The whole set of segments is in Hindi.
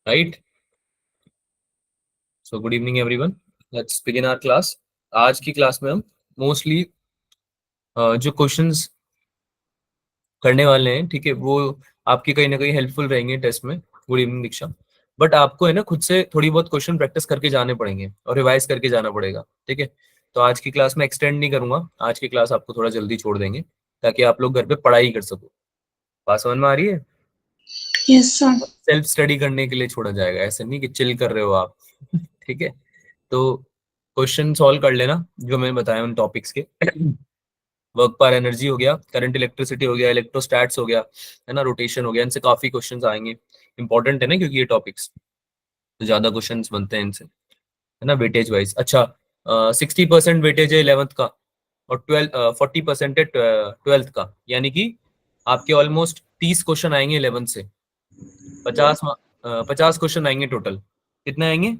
Right. So good evening everyone, let's begin our class. आज की क्लास में हम मोस्टली जो क्वेश्चंस करने वाले हैं, ठीक है, वो आपकी कहीं ना कहीं हेल्पफुल रहेंगे टेस्ट में। Good evening Diksha. बट आपको है ना खुद से थोड़ी बहुत क्वेश्चन प्रैक्टिस करके जाने पड़ेंगे और रिवाइज करके जाना पड़ेगा, ठीक है। तो आज की क्लास में एक्सटेंड नहीं करूंगा, आज की क्लास आपको थोड़ा जल्दी छोड़ देंगे ताकि आप लोग घर पे पढ़ाई कर सको। बात समझ में आ रही है? Yes sir. सेल्फ स्टडी करने के लिए छोड़ा जाएगा, ऐसे नहीं कि चिल कर रहे हो आप। ठीक है। तो क्वेश्चन सॉल्व कर लेना जो मैंने बताया उन टॉपिक्स के। वर्क पर एनर्जी हो गया, करंट इलेक्ट्रिसिटी हो गया, इलेक्ट्रोस्टैट्स हो गया, है ना, रोटेशन हो गया। इनसे काफी क्वेश्चंस आएंगे, इंपॉर्टेंट है ना, क्योंकि ये टॉपिक्स तो ज्यादा क्वेश्चंस बनते हैं इनसे, है ना, वेटेज वाइज। अच्छा, 60% वेटेज है 11th का और 40% है 12th का, यानी कि आपके ऑलमोस्ट 30 क्वेश्चन आएंगे 11th से। 50 क्वेश्चन आएंगे टोटल। कितने आएंगे?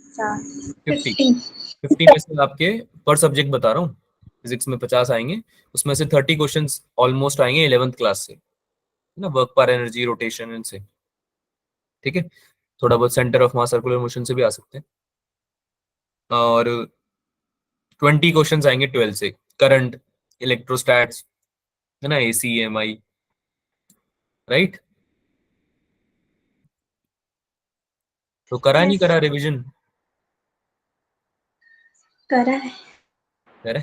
50। 50। 50 में से आपके पर सब्जेक्ट बता रहा हूँ, फिजिक्स में 50 आएंगे, उसमें से 30 क्वेश्चन ऑलमोस्ट आएंगे 11th क्लास से, है ना, वर्क पर एनर्जी, रोटेशन, इनसे। ठीक है। थोड़ा बहुत centre of mass, circular motion से भी आ सकते हैं। और 20 क्वेश्चन आएंगे 12 से, करंट, इलेक्ट्रोस्टैट्स, है ना, एसी, एमआई। राइट। तो करा नहीं यस करा रिवीजन? करा है। करा।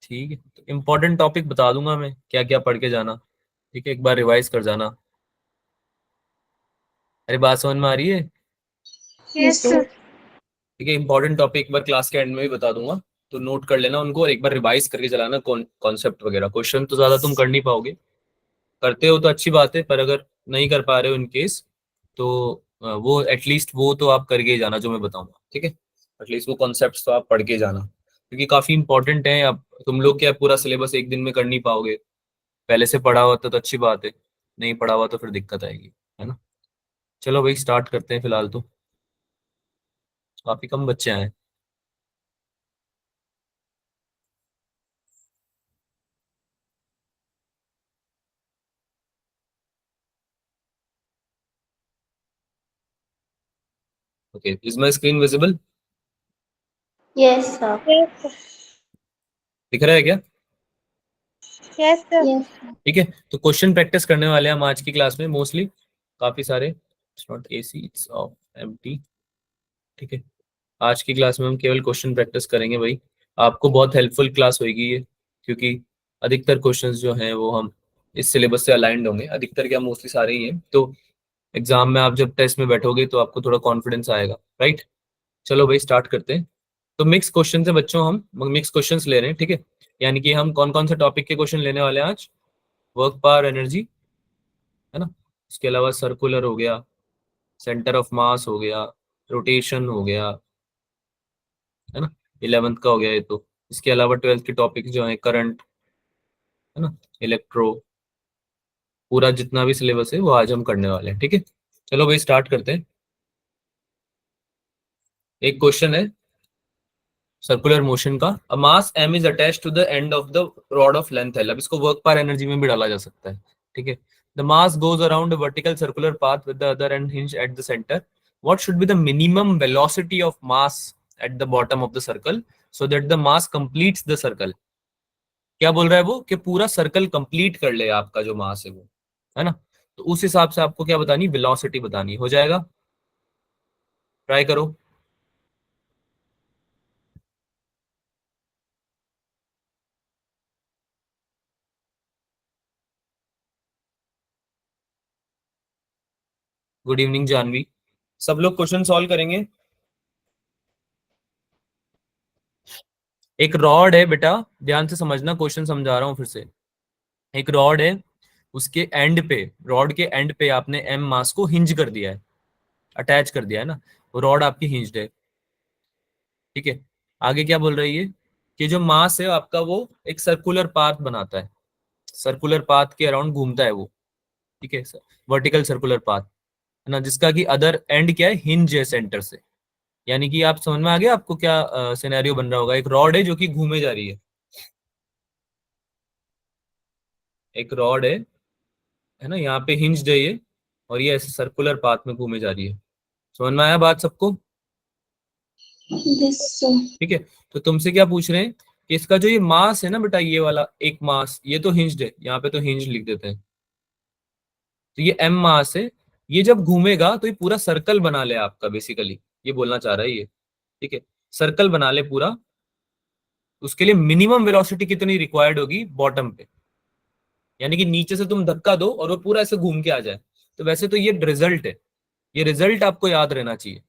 ठीक है, तो इम्पोर्टेंट टॉपिक बता दूंगा मैं क्या क्या पढ़ के जाना। ठीक है, एक बार रिवाइज कर जाना। अरे बात समझ में आ रही है? Yes sir. ठीक है, इंपॉर्टेंट टॉपिक एक बार क्लास के एंड में भी बता दूंगा, तो नोट कर लेना उनको और एक बार रिवाइज करके चलाना कॉन्सेप्ट वगैरह। क्वेश्चन तो ज्यादा तुम कर नहीं पाओगे, करते हो तो अच्छी बात है, पर अगर नहीं कर पा रहे हो इन केस, तो वो एटलीस्ट वो तो आप करके ही जाना जो मैं बताऊंगा, ठीक है। एटलीस्ट वो कॉन्सेप्ट तो आप पढ़ के जाना, क्योंकि काफी इंपॉर्टेंट है। अब तुम लोग क्या पूरा सिलेबस एक दिन में कर नहीं पाओगे, पहले से पढ़ा हुआ तो अच्छी बात है, नहीं पढ़ा हुआ तो फिर दिक्कत आएगी, है ना। चलो भाई स्टार्ट करते हैं, फिलहाल तो काफी कम बच्चे आए। Okay, is my screen visible? Yes sir. दिख रहा है क्या? Yes sir. यस। ठीक है, तो क्वेश्चन प्रैक्टिस करने वाले हैं हम आज की क्लास में मोस्टली, काफी सारे। It's not AC, it's of empty. ठीक है, आज की क्लास में हम केवल क्वेश्चन प्रैक्टिस करेंगे भाई। आपको बहुत हेल्पफुल क्लास होगी ये, क्योंकि अधिकतर क्वेश्चंस जो हैं वो हम इस सिलेबस से अलाइंड होंगे, अधिकतर क्या मोस्टली सारे ही हैं। तो एग्जाम में आप जब टेस्ट में बैठोगे तो आपको थोड़ा कॉन्फिडेंस आएगा, राइट। चलो भाई स्टार्ट करते हैं। तो मिक्स क्वेश्चन है बच्चों, हम मिक्स क्वेश्चंस ले रहे हैं, ठीक है। यानी कि हम कौन कौन से टॉपिक के क्वेश्चन लेने वाले हैं आज? वर्क, पावर, एनर्जी, है ना, इसके अलावा सर्कुलर हो गया, सेंटर ऑफ मास हो गया, रोटेशन हो गया, है ना, 11th का हो गया ये तो। इसके अलावा 12th के टॉपिक जो है करंट, है ना, इलेक्ट्रो, पूरा जितना भी सिलेबस है वो आज हम करने वाले हैं, ठीक है। चलो भाई स्टार्ट करते हैं। एक क्वेश्चन है सर्कुलर मोशन का। A mass m is attached to the end of the rod of length L। अब इसको वर्क पर एनर्जी में भी डाला जा सकता है, ठीक है। The mass goes around vertical circular path with the other and hinge at the centre. What should be the minimum velocity of mass at the bottom of the circle so that the mass completes the circle. क्या बोल रहा है वो कि पूरा सर्कल कंप्लीट कर ले आपका जो मास है वो, है ना। तो उस हिसाब से आपको क्या बतानी, वेलोसिटी बतानी। हो जाएगा? ट्राई करो। Good evening Janvi. सब लोग क्वेश्चन सॉल्व करेंगे। एक रॉड है बेटा, ध्यान से समझना, क्वेश्चन समझा रहा हूं फिर से। एक रॉड है, उसके एंड पे, रॉड के एंड पे आपने एम मास को हिंज कर दिया है, अटैच कर दिया है ना, वो रॉड आपकी हिंज्ड है, ठीक है। आगे क्या बोल रही है कि जो मास है आपका वो एक सर्कुलर पाथ बनाता है, सर्कुलर पाथ के अराउंड घूमता है वो, ठीक है, वर्टिकल सर्कुलर पाथ, है ना, जिसका कि अदर एंड क्या है, हिंज है सेंटर से। यानी कि आप समझ में आ गया आपको क्या सिनेरियो बन रहा होगा। एक रॉड है जो कि घूमे जा रही है, एक रॉड है ना, यहाँ पे हिंज्ड है ये, और ये ऐसे सर्कुलर पाथ में घूमे जा रही है। समझ में आया बात सबको? Yes sir. ठीक है। तो तुमसे क्या पूछ रहे हैं कि इसका जो ये मास है ना बेटा, ये वाला एक मास, ये तो हिंज्ड है, यहाँ पे तो हिंज लिख देते हैं। तो ये m मास है, ये जब घूमेगा तो ये पूरा सर्कल बना ले आपका, बेसिकली ये बोलना चाह रहा है ये। ठीक है, सर्कल बना ले पूरा। उसके लिए मिनिमम वेलोसिटी कितनी रिक्वायर्ड होगी बॉटम पे, यानी कि नीचे से तुम धक्का दो और वो पूरा ऐसे घूम के आ जाए। तो वैसे तो ये रिजल्ट है, ये रिजल्ट आपको याद रहना चाहिए।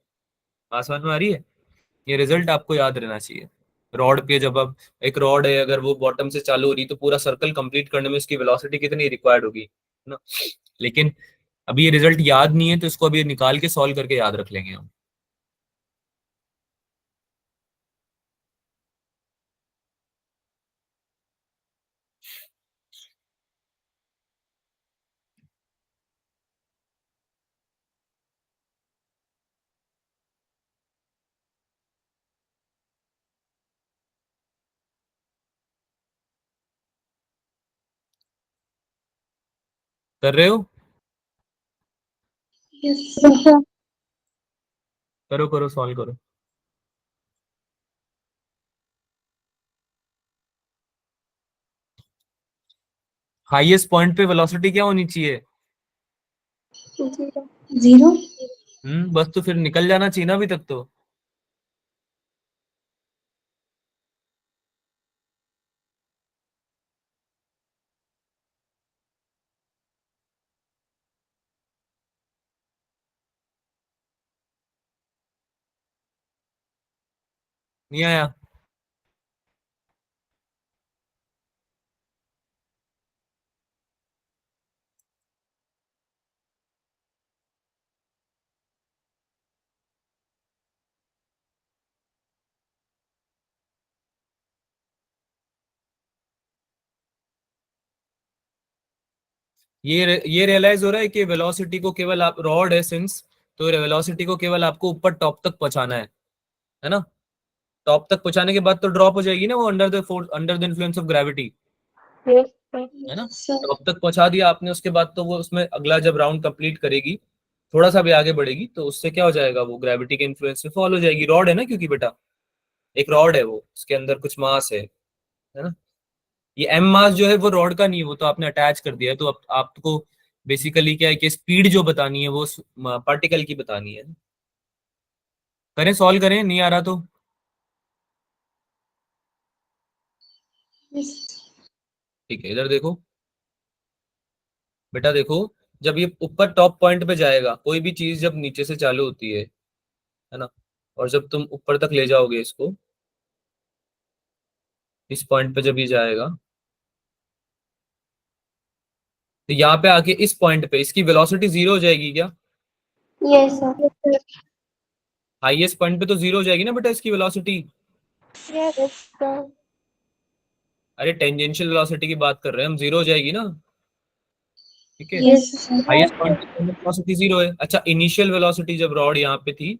आसमान में आ रही है, ये रिजल्ट आपको याद रहना चाहिए। रॉड पे जब अब एक रॉड है, अगर वो बॉटम से चालू हो रही तो पूरा सर्कल कंप्लीट करने में उसकी वेलोसिटी कितनी रिक्वायर्ड होगी, है ना। लेकिन अभी ये रिजल्ट याद नहीं है, तो इसको अभी निकाल के सॉल्व करके याद रख लेंगे हम। कर रहे हो? Yes sir. करो करो, सॉल्व करो। हाईएस्ट पॉइंट पे वेलोसिटी क्या होनी चाहिए? जीरो। जीरो। बस तो फिर निकल जाना चाहिए ना अभी तक तो। नहीं आया? ये रियलाइज हो रहा है कि वेलोसिटी को केवल आप, रॉड है सिंस, तो वेलोसिटी को केवल आपको ऊपर टॉप तक पहुंचाना है ना। टॉप तक पहुंचाने के बाद तो ड्रॉप हो जाएगी ना वो, under the force, under the influence of gravity, yes sir. है ना। सर। टॉप तक पहुंचा दिया आपने, उसके बाद तो वो उसमें अगला जब राउंड कंप्लीट करेगी, थोड़ा सा भी आगे बढ़ेगी तो उससे क्या हो जाएगा, वो ग्रेविटी के इन्फ्लुएंस में फॉल हो जाएगी। रॉड है ना, क्योंकि बेटा एक रॉड है वो, उसके अंदर कुछ मास है ना। ये एम मास जो है वो रॉड का नहीं है, वो तो आपने अटैच कर दिया है, तो अब आपको बेसिकली क्या है कि स्पीड जो बतानी है वो पार्टिकल की बतानी है। करें, सॉल्व करें, नहीं आ रहा तो। यस। ठीक है, इधर देखो बेटा, देखो जब ये ऊपर टॉप पॉइंट पे जाएगा, कोई भी चीज जब नीचे से चालू होती है ना, और जब तुम ऊपर तक ले जाओगे इसको, इस पॉइंट पे जब ये जाएगा, तो यहाँ पे आके इस पॉइंट पे इसकी वेलोसिटी जीरो हो जाएगी क्या? Yes sir. हाईएस्ट पॉइंट पे तो जीरो हो जाएगी ना बेटा इसकी वेलोसिटी। Yes sir. अरे टेंजेंशियल वेलोसिटी की बात कर रहे हैं हम, जीरो हो जाएगी ना। ठीक है, यस सर। हाईएस्ट पॉइंट पे वेलोसिटी जीरो है। अच्छा, इनिशियल वेलोसिटी जब रॉड यहाँ पे थी,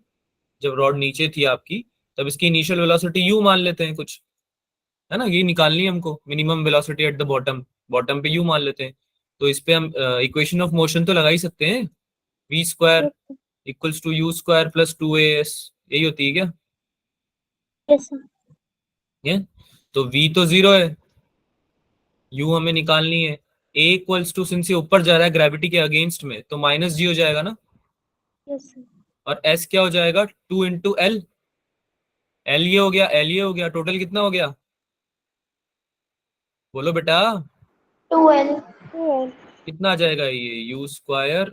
जब रॉड नीचे थी आपकी, तब इसकी इनिशियल वेलोसिटी यू मान लेते हैं कुछ, है ना। ये निकालनी है हमको, minimum velocity at the bottom, bottom पे यू मान लेते हैं। तो इस पे हम इक्वेशन ऑफ मोशन तो लगा ही सकते हैं, v square equals to u square plus 2as, यही होती है क्या? Yes sir. ये तो v तो जीरो है, u हमें निकालनी है। a इक्वल्स टू, सिंस ये ऊपर जा रहा है ग्रेविटी के अगेंस्ट में, तो माइनस जी हो जाएगा ना। Yes sir. और s क्या हो जाएगा, 2 × l ये हो गया, l ये हो गया, टोटल कितना हो गया, बोलो बेटा। 12। कितना आ जाएगा ये, यू स्क्वायर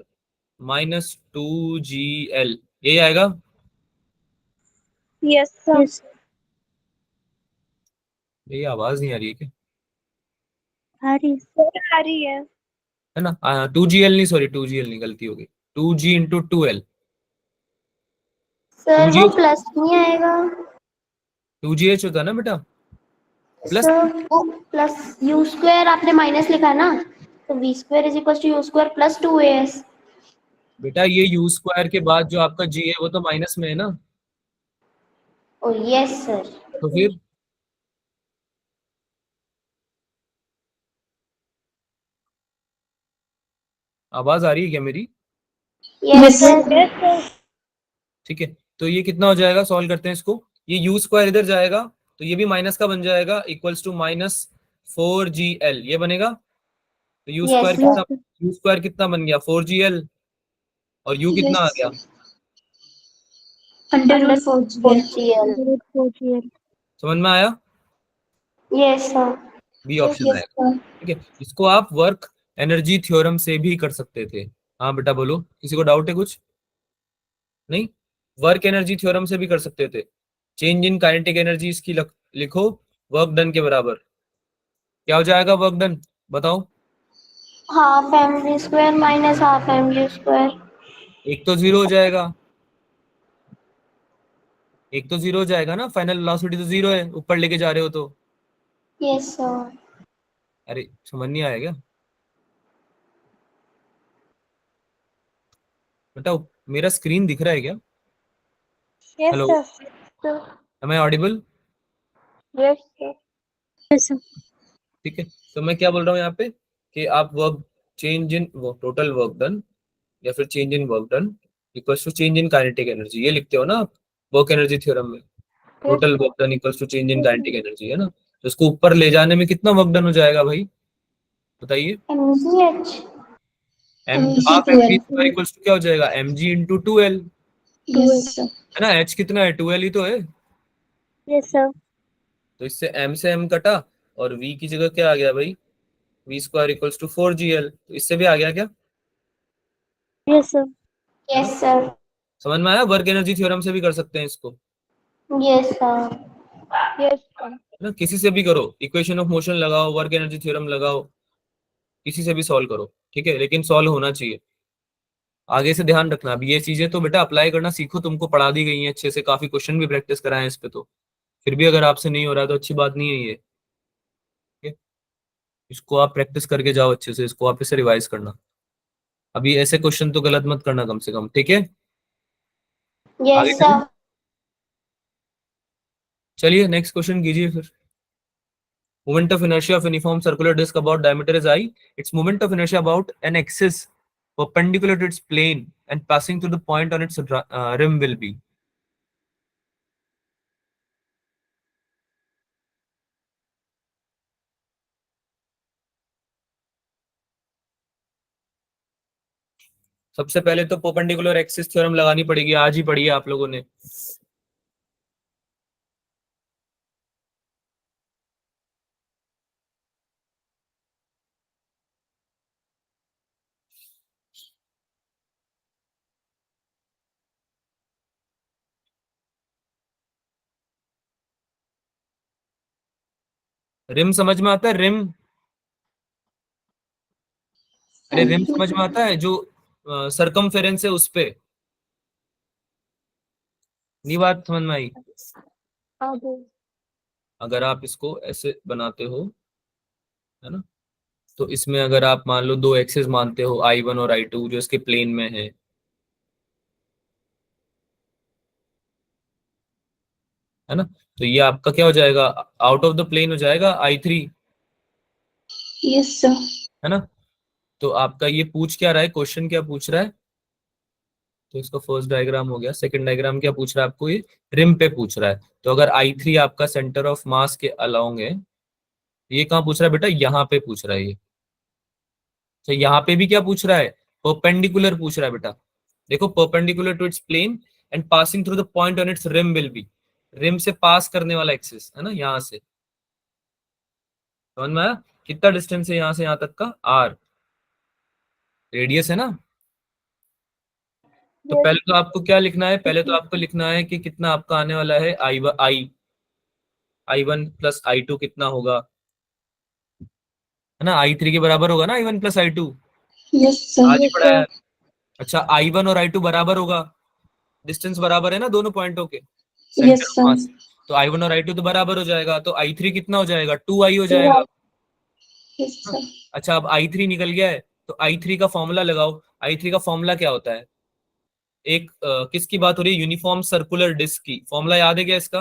-2gl, यही आएगा। Yes sir. ये आवाज नहीं आ रही है क्या? आ रही सर, आ रही है। है ना, 2gl नहीं, सॉरी 2gl नहीं, गलती हो गई, 2g × 2l। टू सर जी वो एच प्लस नहीं आएगा। 2gh होता है ना बेटा, प्लस। सर वो प्लस यू स्क्वायर आपने माइनस लिखा है ना, तो v square is equal to u square plus 2as। बेटा ये यू स्क्वायर के बाद जो आपका जी है वो तो माइनस में है ना, ओ यस सर। तो फिर आवाज आ रही है क्या मेरी? Yes sir. ठीक है, तो ये कितना हो जाएगा, सॉल्व करते हैं इसको। ये यू स्क्वायर इधर जाएगा तो ये भी माइनस का बन जाएगा, इक्वल्स टू -4GL ये बनेगा। तो यू यस स्क्वायर सर। कितना, यू स्क्वायर कितना बन गया 4GL, और यू कितना आ गया, अंडर रूट 4GL। समझ में आया। Yes sir. बी ऑप्शन आएगा। ठीक है, इसको आप वर्क एनर्जी थ्योरम से भी कर सकते थे। हाँ बेटा बोलो, किसी को डाउट है कुछ? नहीं, वर्क एनर्जी थ्योरम से भी कर सकते थे। चेंज इन काइनेटिक एनर्जी इसकी लिखो, वर्क डन के बराबर क्या हो जाएगा, वर्क डन बताओ। Half M we square minus half m u square. एक तो जीरो हो जाएगा, एक तो जीरो हो जाएगा ना, फाइनल वेलोसिटी तो जीरो है ऊपर लेके जा रहे हो तो। Yes sir. अरे समझ नहीं आया क्या बेटा, मेरा स्क्रीन दिख रहा है क्या? Yes, hello, sir. Am I audible? Yes, sir. Yes, sir. ठीक है, तो मैं क्या बोल रहा हूँ यहाँ पे कि आप work change in total work done या फिर change in work done equals to change in kinetic energy, ये लिखते हो ना आप वर्क एनर्जी थ्योरम में। Yes, total sir. Work done equals to change in kinetic energy, है ना। तो इसको ऊपर ले जाने में कितना वर्क डन हो जाएगा भाई, बताइए। M G H. M half M we square equals to क्या हो जाएगा, M G into 2L, yes sir. है ना। एच कितना है, 2L ही तो है। Yes, sir. तो इससे एम से एम कटा, और वी की जगह क्या आ गया भाई, we square equals to 4GL, तो इससे भी आ गया क्या, Yes, sir. है ना। Yes sir. समझ में आया, वर्क एनर्जी थ्योरम से भी कर सकते हैं इसको, यस सर। Yes, sir. है ना। किसी से भी करो, इक्वेशन ऑफ मोशन लगाओ, वर्क एनर्जी थ्योरम लगाओ, किसी से भी सॉल्व करो, ठीक है, लेकिन सॉल्व होना चाहिए। आगे से ध्यान रखना, अब ये चीजें तो बेटा अप्लाई करना सीखो, तुमको पढ़ा दी गई हैं अच्छे से, काफी क्वेश्चन भी प्रैक्टिस कराए हैं इस पे, तो फिर भी अगर आपसे नहीं हो रहा है तो अच्छी बात नहीं है ये, ठीक है? इसको आप प्रैक्टिस करके जाओ अच्छे से, इसको आप इसे रिवाइज करना। अभी ऐसे क्वेश्चन तो गलत मत करना कम से कम, ठीक है। आगे यस चलो, सर। चलिए नेक्स्ट क्वेश्चन कीजिए फिर। Moment of inertia of uniform circular disk about diameter is I. Its moment of inertia about an axis perpendicular to its plane and passing through the point on its rim will be. सबसे पहले तो परपेंडिकुलर एक्सिस थ्योरम लगानी पड़ेगी, आज ही पढ़ी है आप लोगों ने। रिम समझ में आता है, रिम? अरे रिम समझ में आता है, जो सरकमफेरेंस है उस पे, नहीं बात समझ में आई? आगे. अगर आप इसको ऐसे बनाते हो, है ना, तो इसमें अगर आप मान लो दो एक्सिस मानते हो I1 और I2 जो इसके प्लेन में है ना, तो ये आपका क्या हो जाएगा, आउट ऑफ द प्लेन हो जाएगा I3, यस सर। है ना। तो आपका ये पूछ क्या रहा है, क्वेश्चन क्या पूछ रहा है, तो इसका फर्स्ट डायग्राम हो गया, सेकंड डायग्राम क्या पूछ रहा है आपको, ये रिम पे पूछ रहा है। तो अगर I3 आपका सेंटर ऑफ मास के अलोंग है, ये कहाँ पूछ रहा है बेटा, यहाँ पे पूछ रहा है ये। तो यहाँ पे भी क्या पूछ रहा है, परपेंडिकुलर पूछ रहा है बेटा। देखो, perpendicular to its plane and passing through the point on its rim will be, rim से पास करने वाला एक्सिस, है ना, यहाँ से। समझ में आया, कितना डिस्टेंस है यहाँ से यहाँ तक का, R रेडियस है ना। तो Yes, पहले तो आपको क्या लिखना है, पहले तो आपको लिखना है कि कितना आपका आने वाला है, I1 प्लस I2 कितना होगा, है ना, I3 के बराबर होगा ना I1 प्लस I2, यस आज सर। ही yes, पढ़ा sir. है। अच्छा, I1 और I2 बराबर होगा, डिस्टेंस बराबर है ना दोनों पॉइंटों के, सेंटर यस ऑफ सर। मास। तो I1 और I2 तो बराबर हो जाएगा, तो I3 कितना हो जाएगा, 2I हो जाएगा। Yes sir. अच्छा, अब I3 निकल गया है, तो I3 का फॉर्मूला लगाओ। I3 का फॉर्मूला क्या होता है, एक किसकी बात हो रही है, यूनिफॉर्म सर्कुलर डिस्क की, फॉर्मूला याद है क्या इसका,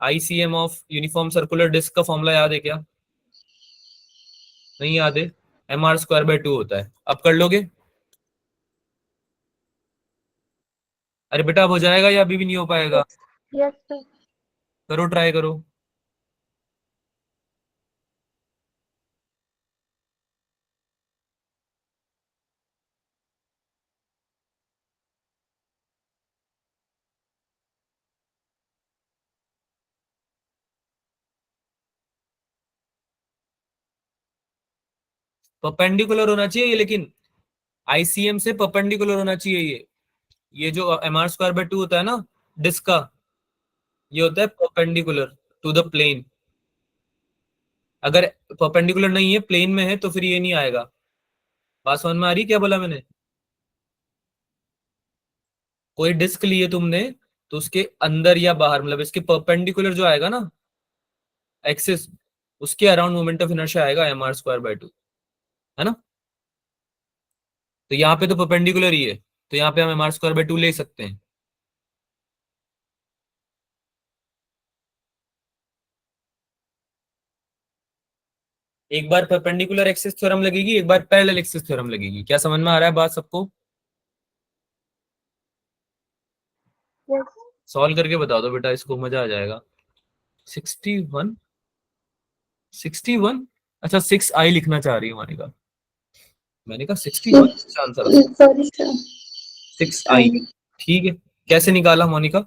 ICM of uniform circular disc का फॉर्मूला याद है क्या, नहीं याद है, MR² बाय 2 होता है, अब कर लोगे। अरे बेटा अब हो जाएगा या अभी भी नहीं हो पाएगा? Yes, sir. करो, ट्राई करो। परपेंडिकुलर होना चाहिए ये, लेकिन आईसीएम से परपेंडिकुलर होना चाहिए ये जो एम आर स्क्वायर बाय 2 होता है ना डिस्क का, ये होता है परपेंडिकुलर टू द प्लेन। अगर परपेंडिकुलर नहीं है, प्लेन में है, तो फिर ये नहीं आएगा। बात समझ में आ रही है क्या बोला मैंने? कोई डिस्क लिए तुमने, तो उसके अंदर या बाहर, मतलब इसके परपेंडिकुलर जो आएगा ना एक्सिस, उसके अराउंड मोमेंट ऑफ इनर्शिया आएगा एम आर स्क्वायर बाय 2, है ना? तो यहाँ पे तो परपेंडिकुलर ही है, तो यहाँ पे हम एम आर स्क्वायर बाय 2 ले सकते हैं। एक बार परपेंडिकुलर एक्सिस थ्योरम लगेगी, एक बार पैरेलल एक्सिस थ्योरम लगेगी। क्या समझ में आ रहा है बात सबको? Yes. सॉल्व करके बता दो बेटा, इसको मजा आ जाएगा। 61, 61। अच्छा 6i लिखना चाह रही है मानिका। मैंने कहा 61 अच्छा आंसर है। Sorry, sir. 6i, ठीक है। कैसे निकाला मोनिका?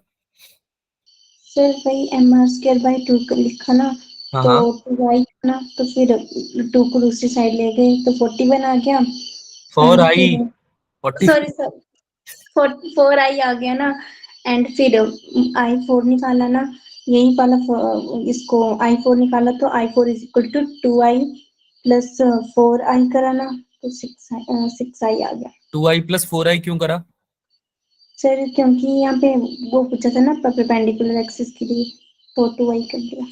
सर वही mr²/2 का लिखा ना, हाँ तो हाँ। 2i ना, तो फिर 2 को दूसरी साइड ले गए तो 41 आ गया। फोर एंड आई फिर 40। सॉरी सर, 4i आ गया ना। एंड फिर i4 निकाला ना, यही वाला इसको i4 निकाला तो i4 is equal to 2i plus 4i करा ना, तो 6i आ गया। 2i + 4i क्यों करा? सर क्योंकि यहाँ पे वो पूछा था ना परपेंडिकुलर एक्सिस के लिए, तो 2i कर दिया।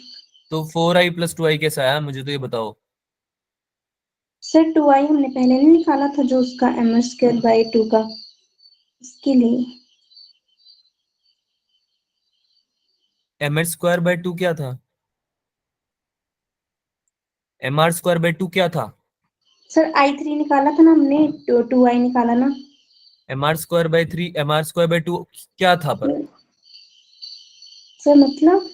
तो 4i + 2i कैसे आया, मुझे तो ये बताओ। सर 2i हमने पहले नहीं निकाला था, जो उसका mr²/2 का, इसके लिए। mr² बाय 2 क्या था? mr² बाय 2 क्या था? सर i3 निकाला था ना हमने, 2i निकाला ना। mr² बाय 3, mr² बाय 2 क्या था पर? सर मतलब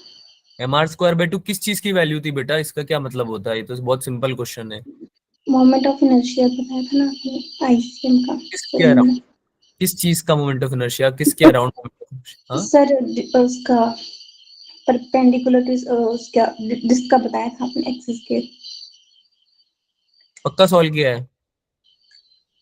mr² बाय 2 किस चीज की वैल्यू थी बेटा, इसका क्या मतलब होता है? ये तो बहुत सिंपल क्वेश्चन है। मोमेंट ऑफ इनर्शिया बताया था ना आपने आईसीएम का, किसके तो अराउंड? किस चीज का मोमेंट ऑफ इनर्शिया, किसके अराउंड मोमेंट ऑफ इनर्शिया? हाँ, सर उसका परपेंडिकुलर उसका जिसका बताया था आपने एक्सिस के। पक्का सॉल्व किया है?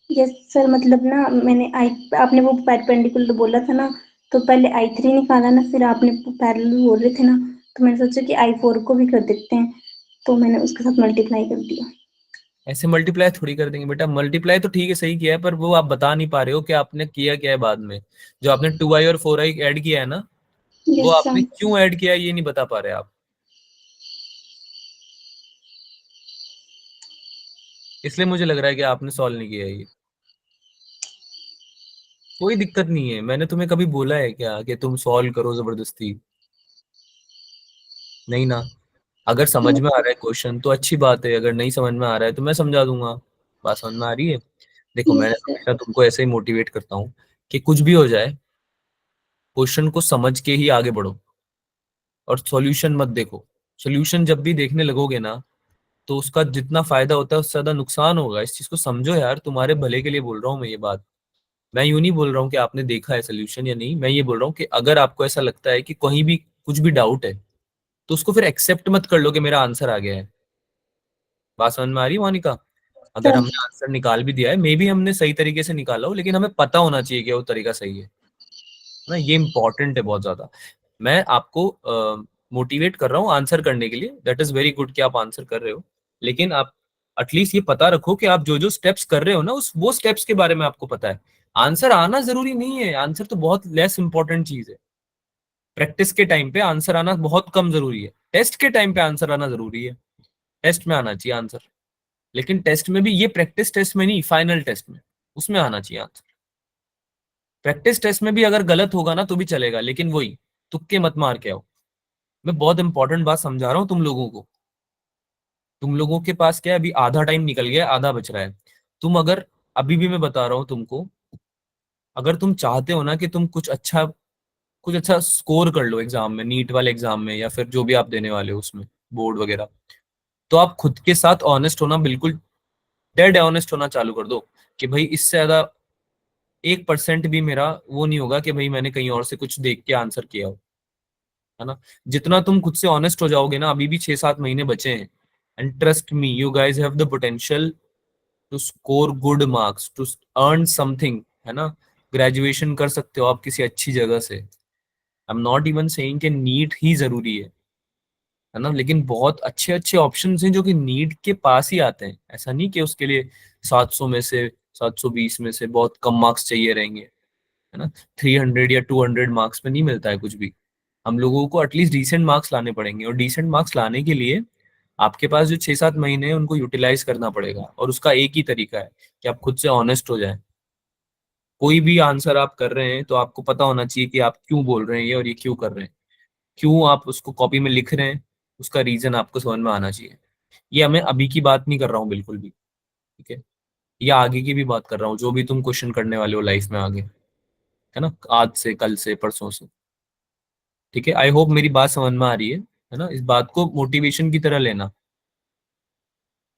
यस सर, मतलब ना मैंने आई, आपने वो परपेंडिकुलर बोला था ना, तो पहले i3 निकाला ना, फिर आपने पैरेलल बोल रहे थे ना, तो मैंने सोचा कि i4 को भी कर देते हैं, तो मैंने उसके साथ मल्टीप्लाई कर दिया। ऐसे मल्टीप्लाई थोड़ी कर देंगे बेटा, मल्टीप्लाई तो ठीक है सही किया है, पर वो आप बता नहीं पा रहे हो कि आपने किया क्या है बाद में। जो आपने 2i और 4i ऐड किया है ना, वो यस आपने सर। क्यों ऐड किया है ये नहीं बता पा रहे आप, इसलिए मुझे लग रहा है कि आपने सॉल्व नहीं किया है ये। कोई दिक्कत नहीं है, मैंने तुम्हें कभी बोला है क्या कि तुम सॉल्व करो जबरदस्ती? नहीं ना। अगर समझ में आ रहा है क्वेश्चन तो अच्छी बात है, अगर नहीं समझ में आ रहा है तो मैं समझा दूंगा। बात समझ में आ रही है? देखो मैंने यस सर। हमेशा तुमको ऐसे ही मोटिवेट करता हूँ कि कुछ भी हो जाए, क्वेश्चन को समझ के ही आगे बढ़ो और सॉल्यूशन मत देखो। सॉल्यूशन जब भी देखने लगोगे ना, तो उसका जितना फायदा होता है उससे ज्यादा नुकसान होगा। इस चीज को समझो यार, तुम्हारे भले के लिए बोल रहा हूँ मैं ये बात। मैं यूं नहीं बोल रहा हूँ कि आपने देखा है सोल्यूशन या नहीं, मैं ये बोल रहा हूँ कि अगर आपको ऐसा लगता है कि कहीं भी कुछ भी डाउट है, तो उसको फिर एक्सेप्ट मत कर लो कि मेरा आंसर आ गया है। बात समझ में आ रही है मोनिका? अगर सर हमने आंसर निकाल भी दिया है, मे भी हमने सही तरीके से निकाला हो, लेकिन हमें पता होना चाहिए कि वो तरीका सही है ना। ये इंपॉर्टेंट है बहुत ज्यादा। मैं आपको मोटिवेट कर रहा हूँ आंसर करने के लिए, दैट इज वेरी गुड कि आप आंसर कर रहे हो, लेकिन आप एटलीस्ट ये पता रखो कि आप जो जो स्टेप्स कर रहे हो ना, उस वो स्टेप्स के बारे में आपको पता है। आंसर आना जरूरी नहीं है, आंसर तो बहुत लेस इंपॉर्टेंट चीज है। प्रैक्टिस के टाइम पे आंसर आना बहुत कम जरूरी है, टेस्ट के टाइम पे आंसर आना जरूरी है। टेस्ट में आना चाहिए आंसर, लेकिन टेस्ट में भी ये प्रैक्टिस टेस्ट में नहीं, फाइनल टेस्ट में, उसमें आना चाहिए आंसर। प्रैक्टिस टेस्ट में भी अगर गलत होगा ना तो भी चलेगा, लेकिन वही तुक्के मत मार के आओ। मैं बहुत इंपॉर्टेंट बात समझा रहा हूँ तुम लोगों को। तुम लोगों के पास क्या है, अभी आधा टाइम निकल गया है, आधा बच रहा है। तुम अगर, अभी भी मैं बता रहा हूँ तुमको, अगर तुम चाहते हो ना कि तुम कुछ अच्छा स्कोर कर लो एग्जाम में, नीट वाले एग्जाम में, या फिर जो भी आप देने वाले हो उसमें, बोर्ड वगैरह, तो आप खुद के साथ ऑनेस्ट होना, बिल्कुल डेड ऑनेस्ट होना चालू कर दो कि भाई इससे ज्यादा 1% भी मेरा वो नहीं होगा कि भाई मैंने कहीं और से कुछ देख के आंसर किया हो, है ना। जितना तुम खुद से ऑनेस्ट हो जाओगे ना, अभी भी 6-7 महीने बचे हैं, and trust me you guys have the potential to score good marks, to earn something, है ना। ग्रेजुएशन कर सकते हो आप किसी अच्छी जगह से। I am not even saying कि नीट ही जरूरी है ना, लेकिन बहुत अच्छे अच्छे ऑप्शन हैं जो कि नीट के पास ही आते हैं। ऐसा नहीं कि उसके लिए 700 में से, 720 में से बहुत कम मार्क्स चाहिए रहेंगे, है ना। 300 या 200 मार्क्स में नहीं मिलता है कुछ भी। हम लोगों को एटलीस्ट डिसेंट मार्क्स लाने पड़ेंगे, और डिसेंट मार्क्स लाने के लिए आपके पास जो 6-7 महीने हैं उनको यूटिलाइज करना पड़ेगा, और उसका एक ही तरीका है कि आप खुद से ऑनेस्ट हो जाएं। कोई भी आंसर आप कर रहे हैं तो आपको पता होना चाहिए कि आप क्यों बोल रहे हैं ये, और ये क्यों कर रहे हैं, क्यों आप उसको कॉपी में लिख रहे हैं, उसका रीजन आपको समझ में आना चाहिए। ये मैं अभी की बात नहीं कर रहा हूँ बिल्कुल भी, ठीक है, या आगे की भी बात कर रहा हूँ, जो भी तुम क्वेश्चन करने वाले हो लाइफ में आगे, है ना, आज से, कल से, परसों से। ठीक है, आई होप मेरी बात समझ में आ रही है ना। इस बात को मोटिवेशन की तरह लेना।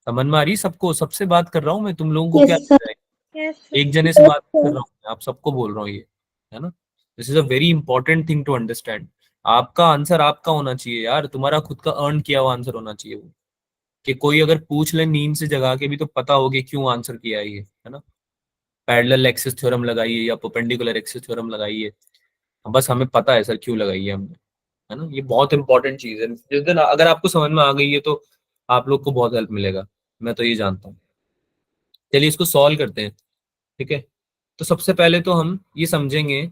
समझ में आ रही है सबको? सबसे बात कर रहा हूँ मैं, तुम लोगों को क्या Yes, लग sir. रहा है? Yes, एक sir. जने से बात कर रहा हूँ मैं, आप सबको बोल रहा हूँ ये, है ना। This is a very important thing to understand. आपका आंसर आपका होना चाहिए यार, तुम्हारा खुद का अर्न किया हुआ आंसर होना चाहिए वो, कि कोई अगर पूछ ले नींद से जगा के भी तो पता होगी क्यों आंसर किया है ये, है ना। पैरेलल एक्सिस थ्योरम लगाइए या परपेंडिकुलर एक्सिस थ्योरम लगाइए, बस हमें पता है सर क्यों लगाई है हमने, है ना। ये बहुत इंपॉर्टेंट चीज है, जिस दिन अगर आपको समझ में आ गई है तो आप लोग को बहुत हेल्प मिलेगा, मैं तो ये जानता हूँ। चलिए इसको सॉल्व करते हैं, ठीक है। तो सबसे पहले तो हम ये समझेंगे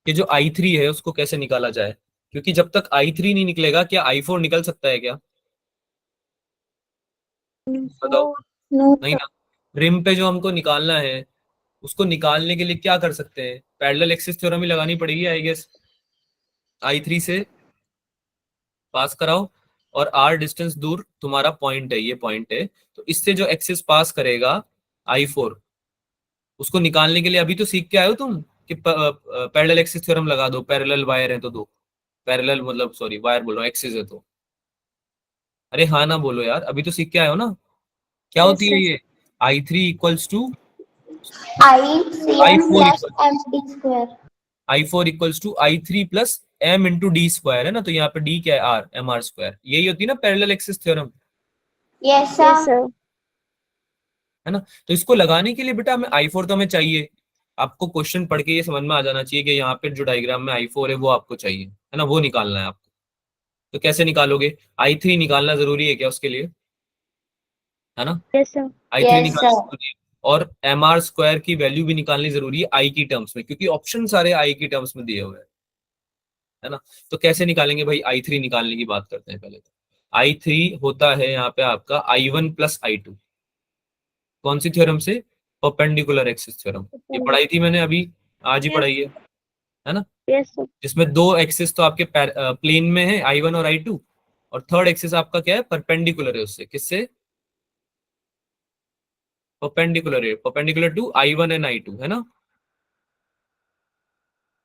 कि जो I3 है उसको कैसे निकाला जाए, क्योंकि जब तक I3 नहीं निकलेगा, क्या I4 निकल सकता है क्या? बताओ। No, no, नहीं sir. ना। रिम पे जो हमको निकालना है, उसको निकालने के लिए क्या कर सकते हैं? पैरेलल एक्सिस थ्योरम ही लगानी पड़ेगी आई गेस। I3 से पास कराओ, और R डिस्टेंस दूर तुम्हारा पॉइंट है, ये पॉइंट है, तो इससे जो एक्सिस पास करेगा I4, उसको निकालने के लिए अभी तो सीख के आए हो तुम कि पैरेलल एक्सिस थ्योरम लगा दो, पैरेलल वायर है तो दो, पैरेलल मतलब सॉरी वायर बोल रहा हूँ, एक्सिस है तो। अरे हाँ ना बोलो यार, अभी तो सीख के आए हो ना। क्या Yes, होती है sir. ये? I3 equals to I I CM four plus equal MT square. I4 equals to I3 plus M into D square, है ना। तो यहाँ पे डी क्या है? R, M R square. यही होती है ना parallel axis theorem, Yes, Yes, sir. sir. है ना। तो इसको लगाने के लिए बेटा हमें I4 तो हमें चाहिए। आपको क्वेश्चन पढ़ के ये समझ में आ जाना चाहिए कि यहाँ पे जो डायग्राम में I4 है वो आपको चाहिए, है ना, वो निकालना है आपको। तो कैसे निकालोगे? I3 निकालना जरूरी है क्या उसके लिए? है ना। Yes, sir. I3 Yes, निकालना sir. जरूरी है, और एम आर स्क्वायर की वैल्यू भी निकालनी जरूरी है आई की टर्म्स में, क्योंकि ऑप्शन सारे आई की टर्म्स में दिए हुए हैं, है ना। तो कैसे निकालेंगे भाई? I3 निकालने की बात करते हैं पहले तो। I3 होता है यहाँ पे आपका I1 प्लस I2। कौन सी थ्योरम से? Perpendicular axis theorem. ये पढ़ाई थी मैंने अभी, आज ही Yes, पढ़ाई है ना। yes, sir. जिसमें दो एक्सिस तो आपके प्लेन में है, I1 और I2, और थर्ड एक्सिस आपका क्या है? परपेंडिकुलर है उससे। किससे? परपेंडिकुलर है, perpendicular to I1 and I2, है ना।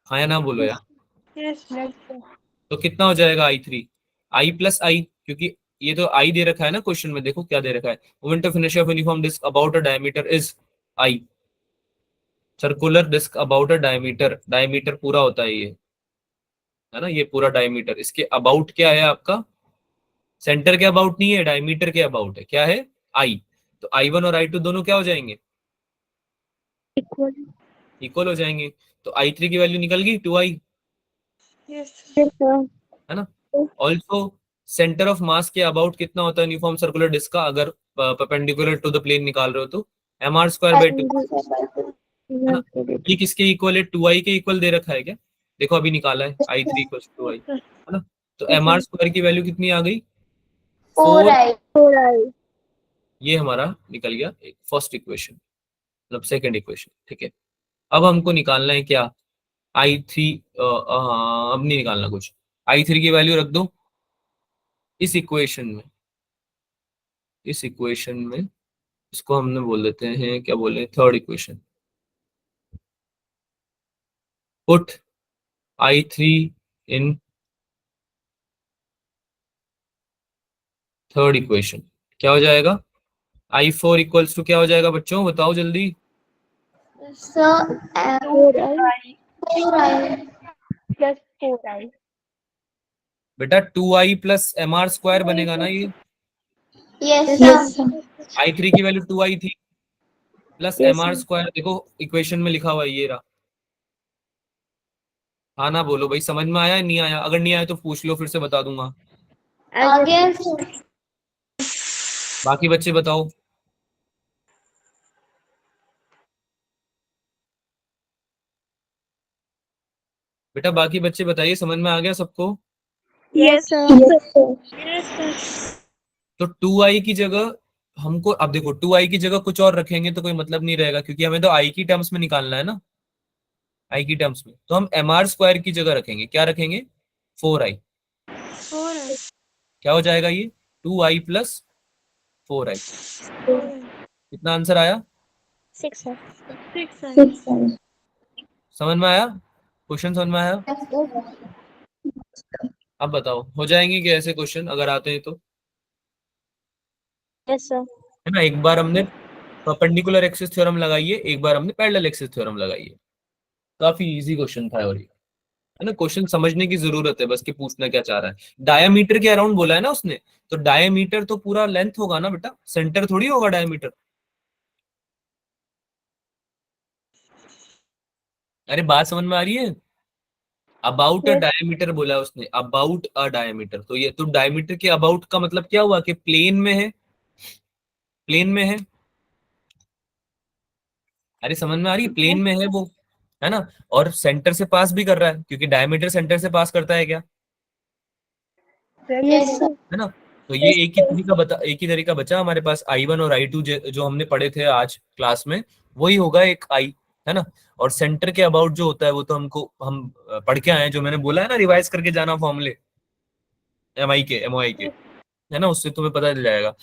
हाँ या ना बोलो यार। Yes, yes, yes, sir. तो कितना हो जाएगा I3? I प्लस आई, क्योंकि ये तो आई दे रखा है ना क्वेश्चन में, देखो क्या दे रखा है। Moment of inertia of uniform disc about a diameter is I. Circular disc about a diameter, diameter पूरा होता है ये, है ना, ये पूरा डायमीटर। इसके अबाउट क्या है आपका? सेंटर के अबाउट नहीं है, डायमीटर के अबाउट है। क्या है? आई। तो I1 और I2 दोनों क्या हो जाएंगे? Equal. इक्वल हो जाएंगे। तो I3 की वैल्यू निकल गई 2I, Yes, yes, sir. है ना। ऑल्सो सेंटर ऑफ मास के अबाउट कितना होता है यूनिफॉर्म सर्कुलर डिस्क का, अगर परपेंडिकुलर टू द प्लेन निकाल रहे हो तो? mr² by 2, And है ना। yes, ये किसके इक्वल है? 2I के इक्वल दे रखा है क्या? देखो अभी निकाला है I3 equal to I, sir. है ना। तो Yes, M R sir. Square की वैल्यू कितनी आ गई? Four 4। I. All right. ये हमारा निकल गया एक फर्स्ट इक्वेशन, मतलब सेकंड इक्वेशन, ठीक है। अब हमको निकालना है क्या? I3, अब नहीं निकालना कुछ। I3 की वैल्यू रख दो इस इक्वेशन में, इस इक्वेशन में। इसको हमने बोल देते हैं, क्या बोले, third equation. Put I3 in third equation, क्या हो जाएगा? I4 इक्वल्स टू क्या हो जाएगा बच्चों, बताओ जल्दी। Sir 4i 4i plus 4i. बेटा 2i प्लस mr स्क्वायर बनेगा ना ये। Yes Yes, sir sir. I3 की वैल्यू 2i थी plus Yes, mr sir. Square, देखो इक्वेशन में लिखा हुआ है ये रहा। हाँ ना बोलो भाई, समझ में आया नहीं आया? अगर नहीं आया तो पूछ लो, फिर से बता दूंगा। आगे सर बाकी बच्चे बताओ। बेटा बाकी बच्चे बताइए, समझ में आ गया सबको? Yes, sir. Yes, sir. Yes, sir. तो 2i की जगह हमको, अब देखो 2i की जगह कुछ और रखेंगे तो कोई मतलब नहीं रहेगा, क्योंकि हमें तो i की टर्म्स में निकालना है ना। i की टर्म्स में तो हम mr स्क्वायर की जगह रखेंगे, क्या रखेंगे? 4i। 4i. क्या हो जाएगा ये? 2i plus 4i। कितना आंसर आया? 6, sir. 6i. समझ में आया? क्वेश्चन समझ में आया? अब बताओ हो जाएंगे क्या ऐसे क्वेश्चन अगर आते हैं तो? Yes, sir. है ना, एक बार हमने परपेंडिकुलर एक्सिस थ्योरम लगाई है, एक बार हमने पैरेलल एक्सिस थ्योरम लगाई है। काफी इजी क्वेश्चन था, और ये है ना, क्वेश्चन समझने की जरूरत है बस कि पूछना क्या चाह रहा है। डायामीटर के अराउंड बोला है ना उसने, तो डायामीटर तो पूरा लेंथ होगा ना बेटा, सेंटर थोड़ी होगा डायामीटर। अरे बात समझ में आ रही है? About a Yes. डायमीटर बोला है उसने, अबाउट अ डायमीटर, तो ये तो डायमीटर के अबाउट का मतलब क्या हुआ कि प्लेन में है, प्लेन में है। अरे समझ में आ रही है, प्लेन में है वो, है ना। और सेंटर से पास भी कर रहा है, क्योंकि डायमीटर सेंटर से पास करता है क्या, यस सर है ना। तो ये एक ही तरीका बचा हमारे पास, I1 और I2 जो हमने पढ़े थे आज क्लास में, वही होगा एक I, है ना। और सेंटर के अबाउट जो होता है वो तो हम पढ़ के आए हैं, जो मैंने बोला है ना, रिवाइज करके जाना फॉर्मूले MI के, है ना, उससे तुम्हें पता चल जाएगा।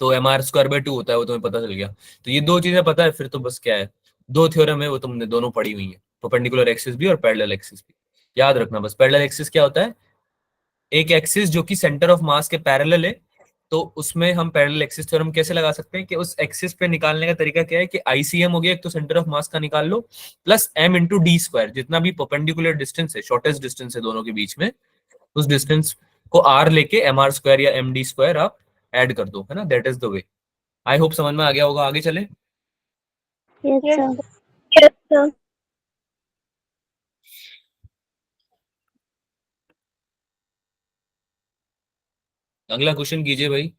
तो mr²/2 होता है, वो तुम्हें पता चल गया। तो ये दो चीजें पता है, फिर तो बस क्या है, दो थ्योरम है वो तुमने दोनों पढ़ी हुई है, परपेंडिकुलर एक्सिस भी और पैरेलल एक्सिस भी। याद रखना बस, पैरेलल एक्सिस क्या होता है, एक एक्सिस जो कि सेंटर ऑफ मास के पैरेलल है। तो उसमें हम पैरेलल एक्सिस थ्योरम कैसे लगा सकते हैं कि उस एक्सिस पे निकालने का तरीका क्या है कि ICM हो गया, एक तो सेंटर ऑफ मास का निकाल लो, प्लस m × d², जितना भी परपेंडिकुलर डिस्टेंस है, शॉर्टेस्ट डिस्टेंस है दोनों के बीच में, उस डिस्टेंस को r लेके mr² या md² आप ऐड कर दो, है ना, that is the way. I hope समझ में आ गया होगा, आगे चले। Yes, sir. Yes, sir. अगला क्वेश्चन कीजिए भाई।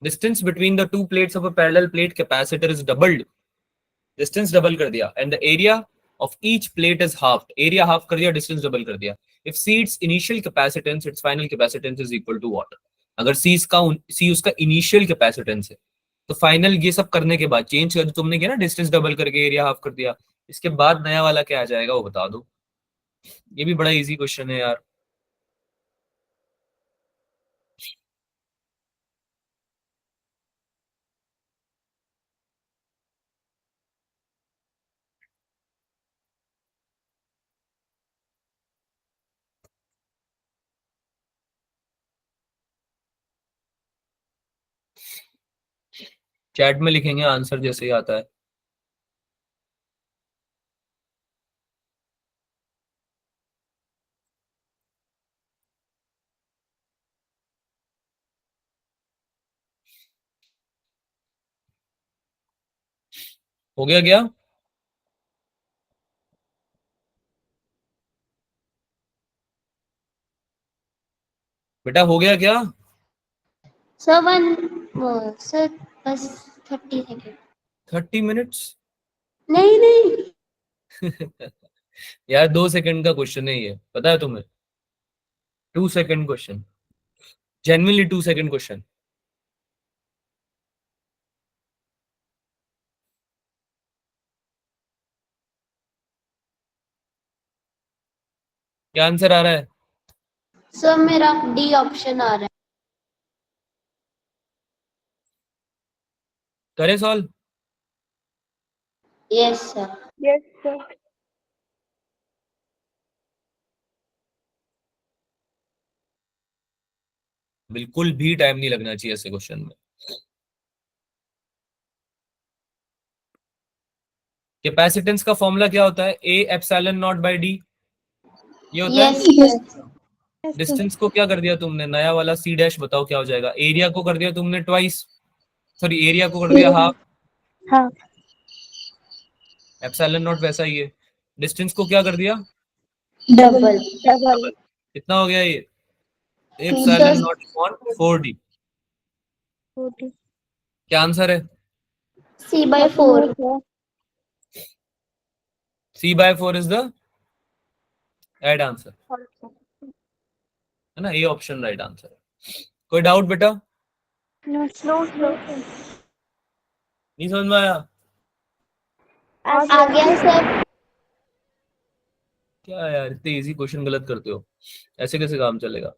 Distance between the two plates of a parallel plate capacitor is doubled, distance double कर दिया, and the area of each plate is half, area half कर दिया, डिस्टेंस डबल कर दिया। If C its initial capacitance, its final capacitance is equal to what. अगर सी उसका इनिशियल कैपेसिटेंस है, तो फाइनल ये सब करने के बाद चेंज कर, तुमने किया ना डिस्टेंस डबल करके एरिया हाफ कर दिया, इसके बाद नया वाला क्या आ जाएगा वो बता दो। ये भी बड़ा इजी क्वेश्चन है यार। चैट में लिखेंगे आंसर जैसे ही आता है। हो गया क्या? बेटा हो गया क्या? सर सर बस 30 सेकेंड 30 मिनट्स? नहीं नहीं यार 2 सेकंड का क्वेश्चन है ये, पता है तुम्हें? 2 second question, genuinely 2 second question. क्या आंसर आ रहा है? सर मेरा डी ऑप्शन आ रहा करे सॉल्व? है यस सर Yes, sir. बिल्कुल भी टाइम नहीं लगना चाहिए ऐसे क्वेश्चन में। कैपेसिटेंस का फॉर्मूला क्या होता है? A epsilon not by D, ये होता है। Yes sir. Yes, sir. Distance को क्या कर दिया तुमने, नया वाला सी डैश, बताओ क्या हो जाएगा? एरिया को कर दिया तुमने ट्वाइस, सॉरी एरिया को कर दिया हाफ, हाँ. एप्सिलॉन नॉट वैसा ही है। डिस्टेंस को क्या कर दिया? डबल। Double. कितना हो गया ये? Two epsilon sir. Not upon 4d। 40. क्या आंसर है? C by 4। C by 4 is the right answer, है ना? ये ऑप्शन राइट आंसर है। कोई डाउट बेटा? No, no, no. नहीं समझ में आया? आ गया सर। क्या यार, इतने इजी क्वेश्चन गलत करते हो, ऐसे कैसे काम चलेगा?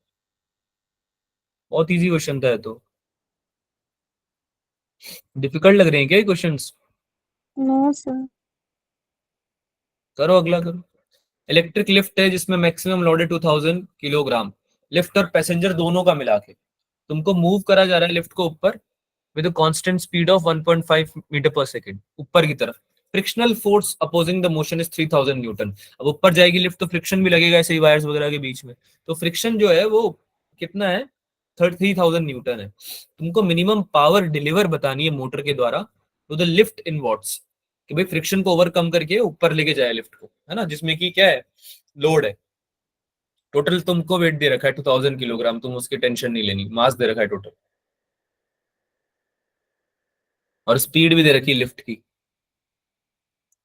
बहुत इजी क्वेश्चन था ये तो। डिफिकल्ट लग रहे हैं क्या ये क्वेश्चंस? No, sir. करो अगला करो। इलेक्ट्रिक लिफ्ट है जिसमें मैक्सिमम लोड है 2000 किलोग्राम, लिफ्ट और पैसेंजर दोनों का मिला के तुमको मूव करा जा रहा है लिफ्ट को ऊपर with a constant speed of 1.5 metre per second ऊपर की तरफ। Frictional force opposing the motion is 3000 newton. अब ऊपर जाएगी लिफ्ट तो फ्रिक्शन भी लगेगा ऐसे ही वायर्स वगैरह के बीच में, तो फ्रिक्शन जो है वो कितना है? 3000 न्यूटन है। तुमको मिनिमम पावर डिलीवर बतानी है मोटर के द्वारा to the lift in watts, कि भाई फ्रिक्शन को ओवरकम करके ऊपर लेके जाए लिफ्ट को, है ना? जिसमें कि क्या है? लोड है। टोटल तुमको वेट दे रखा है 2000 किलोग्राम, तुम उसकी टेंशन नहीं लेनी, मास दे रखा है टोटल, और स्पीड भी दे रखी है लिफ्ट की।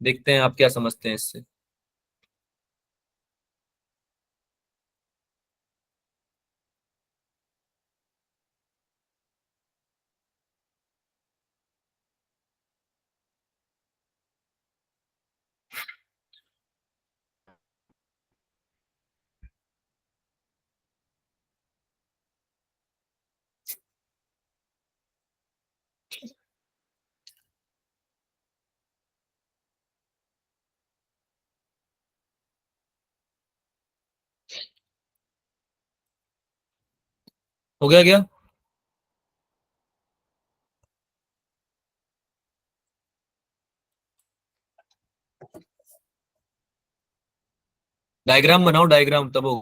देखते हैं आप क्या समझते हैं इससे। हो गया क्या? डायग्राम बनाओ, डायग्राम तब हो।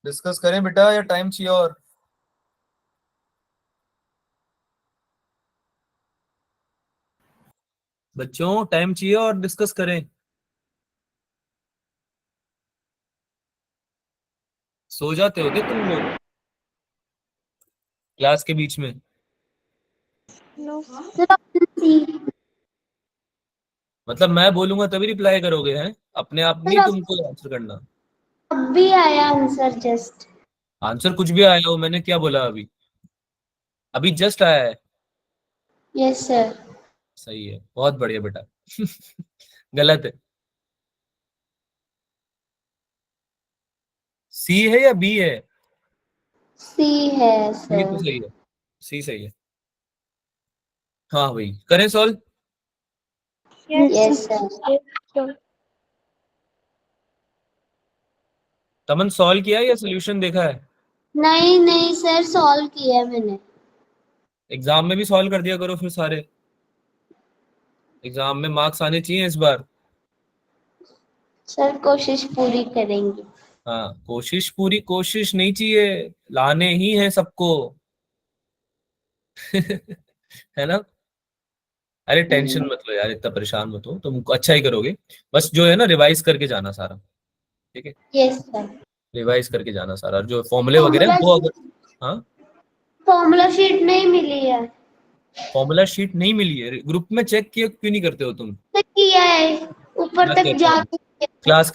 डिस्कस करें बेटा या टाइम चाहिए और? बच्चों टाइम चाहिए और डिस्कस करें? सो जाते हो क्या तुम लोग क्लास के बीच में? No. Sir option C. मतलब मैं बोलूंगा तभी रिप्लाई करोगे? हैं, अपने आप नहीं सर तुमको आंसर करना। अब भी आया आंसर जस्ट। आंसर कुछ भी आया हो, मैंने क्या बोला अभी? अभी जस्ट आया है। Yes sir. सही है, बहुत बढ़िया बेटा। गलत है। सी है या बी है? सी है सी तो सर। सही है, सी सही है। हाँ भाई, करें सॉल्व। Yes sir. तमन सॉल्व किया है या सोल्यूशन देखा है? नहीं नहीं सर, सॉल्व किया है मैंने। एग्जाम में भी सॉल्व कर दिया करो फिर सारे, एग्जाम में मार्क्स आने चाहिए इस बार। सर कोशिश पूरी करेंगे। हाँ, कोशिश पूरी कोशिश नहीं चाहिए, लाने ही है सबको। है ना? अरे टेंशन मत लो यार, इतना परेशान मत हो, तुम अच्छा ही करोगे। बस जो है ना, रिवाइज करके जाना सारा। ठीक है, यस सर। रिवाइज करके जाना सारा, जो फॉर्मूले वगैरह है फॉर्मूला वो अगर। हाँ, फॉर्मूला शीट नहीं मिली है। फॉर्मूला शीट नहीं मिली है? ग्रुप में चेक किया क्यों नहीं करते हो तुम? तो किया है, ऊपर मैं तक कहता हूँ, जाके। क्लास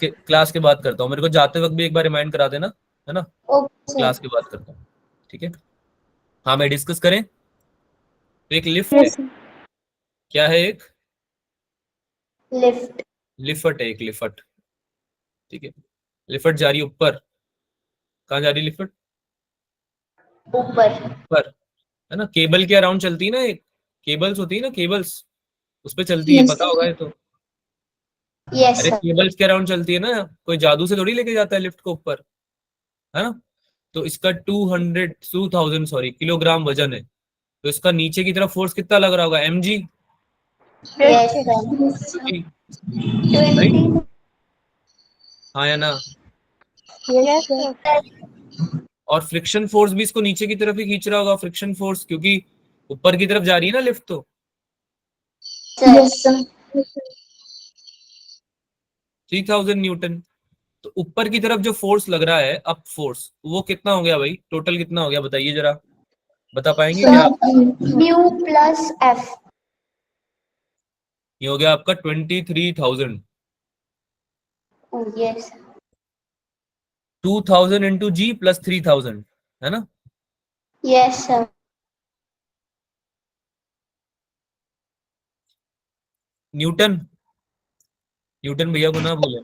के बाद करता हूँ, मेरे को जाते वक्त भी एक बार रिमाइंड करा देना, है ना? Okay sir. क्लास के बाद करता हूँ। ठीक है। हाँ, मैं डिस्कस करें तो एक लिफ्ट है। यस क्या है? एक लिफ्ट। लिफट है, एक लिफट। ठीक है, लिफट जा रही है ऊपर। कहाँ जा रही है लिफट? ऊपर। ऊपर। है ना? केबल के अराउंड चलती है ना, एक केबल्स होती है ना, केबल्स, उस पे चलती है, यस पता होगा ये तो। यस अरे सर। केबल्स के अराउंड चलती है ना, कोई जादू से थोड़ी लेके जाता है लिफ्ट को ऊपर। है ना? तो इसका 2000 सॉरी किलोग्राम वजन है, तो इसका नीचे की तरफ फोर्स कितना लग रहा होगा? mg। Yes sir. जी, राइट। 20। हाँ या ना? Yes sir. और फ्रिक्शन फोर्स भी इसको नीचे की तरफ ही खींच रहा होगा, फ्रिक्शन फोर्स, क्योंकि ऊपर की तरफ जा रही है ना लिफ्ट तो। Yes sir. 3000 न्यूटन। तो ऊपर की तरफ जो फोर्स लग रहा है, अप फोर्स, वो कितना हो गया भाई? टोटल कितना हो गया बताइए जरा, बता पाएंगे क्या आप? New plus F. ये हो गया आपका 23,000। यस। 2000 इंटू जी प्लस 3000, है ना? Yes sir. न्यूटन। न्यूटन भैया को ना भूले,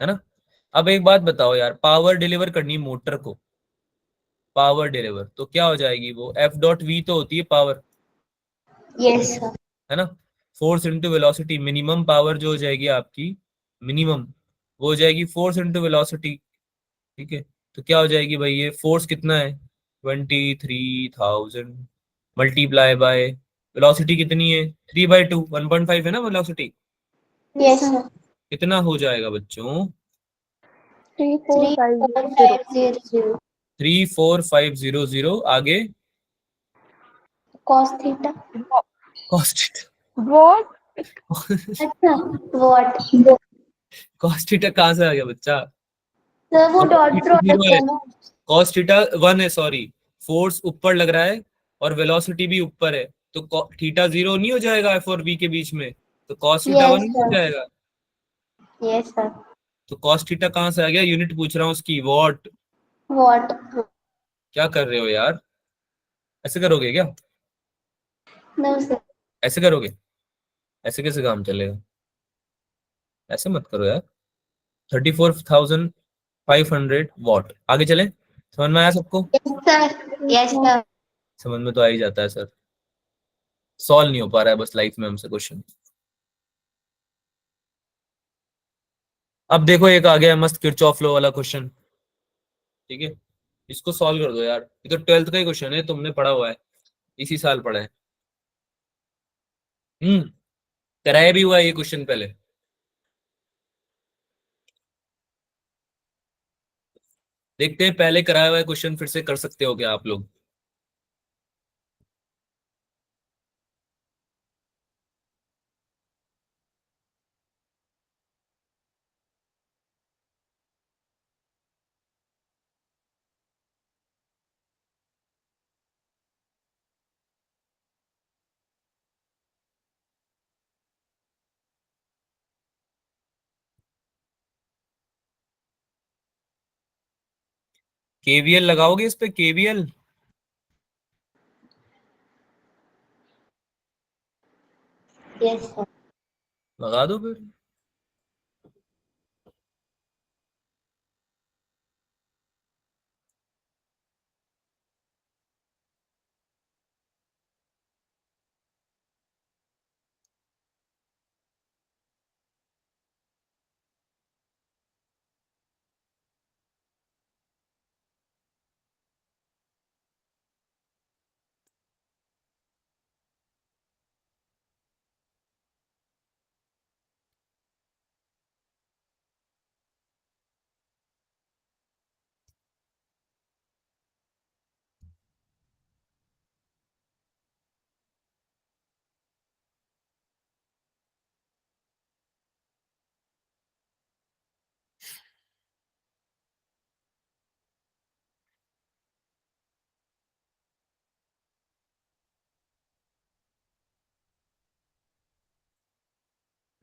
है ना? अब एक बात बताओ यार, पावर डिलीवर करनी मोटर को, पावर डिलीवर तो क्या हो जाएगी वो? एफ डॉट वी तो होती है पावर, यस सर। है ना? Force into velocity, minimum power जो हो जाएगी आपकी, मिनिमम, वो हो जाएगी फोर्स इंटू वेलोसिटी। ठीक है, तो क्या हो जाएगी भाई? ये फोर्स कितना है? 23,000 मल्टीप्लाई बाय वेलोसिटी कितनी है? 3/2, 1.5 है ना वेलोसिटी? Yes sir. कितना हो जाएगा बच्चों? 34500। 34500। आगे कॉस थीटा। कॉस्ट। अच्छा। व्हाट। कॉस्ट थीटा कहाँ से आ गया बच्चा? सर वो cost dot theta zero product है, है ना। कॉस्ट थीटा 1 है, सॉरी। फोर्स ऊपर लग रहा है और वेलोसिटी भी ऊपर है, तो थीटा 0 नहीं हो जाएगा एफ और वी के बीच में? तो कॉस्ट थीटा 1 यस नहीं हो सर। जाएगा? Yes sir. तो कॉस्ट थीटा कहाँ से आ गया? यूनिट पूछ रहा हूँ उसकी, वॉट। व्हाट। क्या कर रहे हो यार? ऐसे करोगे क्या? No sir. ऐसे करोगे? ऐसे कैसे काम चलेगा? ऐसे मत करो यार। 34,500 वॉट। आगे चले, समझ में आया सबको? Yes sir. Yes sir. समझ में तो आ ही जाता है सर, सॉल्व नहीं हो पा रहा है बस लाइफ में हमसे क्वेश्चन। अब देखो, एक आ गया है मस्त किरचॉफ लॉ वाला क्वेश्चन। ठीक है, इसको सॉल्व कर दो यार, ये तो 12th का ही क्वेश्चन है, तुमने पढ़ा हुआ है, इसी साल पढ़ा है। हम्म, कराया भी हुआ है ये क्वेश्चन पहले। देखते हैं, पहले कराया हुआ है क्वेश्चन फिर से कर सकते हो क्या आप लोग? केवीएल लगाओगे इस पे, केवीएल? Yes sir. लगा दो फिर।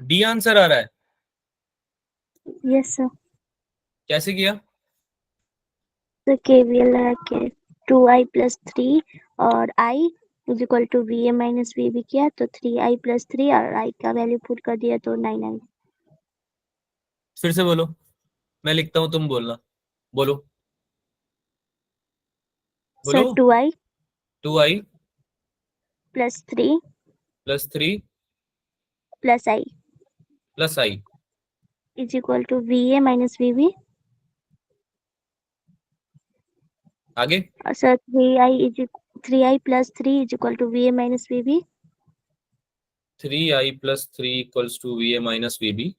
डी आंसर आ रहा है। Yes sir. कैसे किया? तो केवीएल लगा के 2i+3 और i is equal to va minus vb किया तो 3i+3 और i का वैल्यू पुट कर दिया तो 9i। फिर से बोलो, मैं लिखता हूँ, तुम बोलना। बोलो बोलो। Sir 2i 2i+3 plus 3 plus i plus i is equal to va minus vb। आगे। और sir 3i+3 is equal to va minus vb। 3i+3 equals to va minus vb।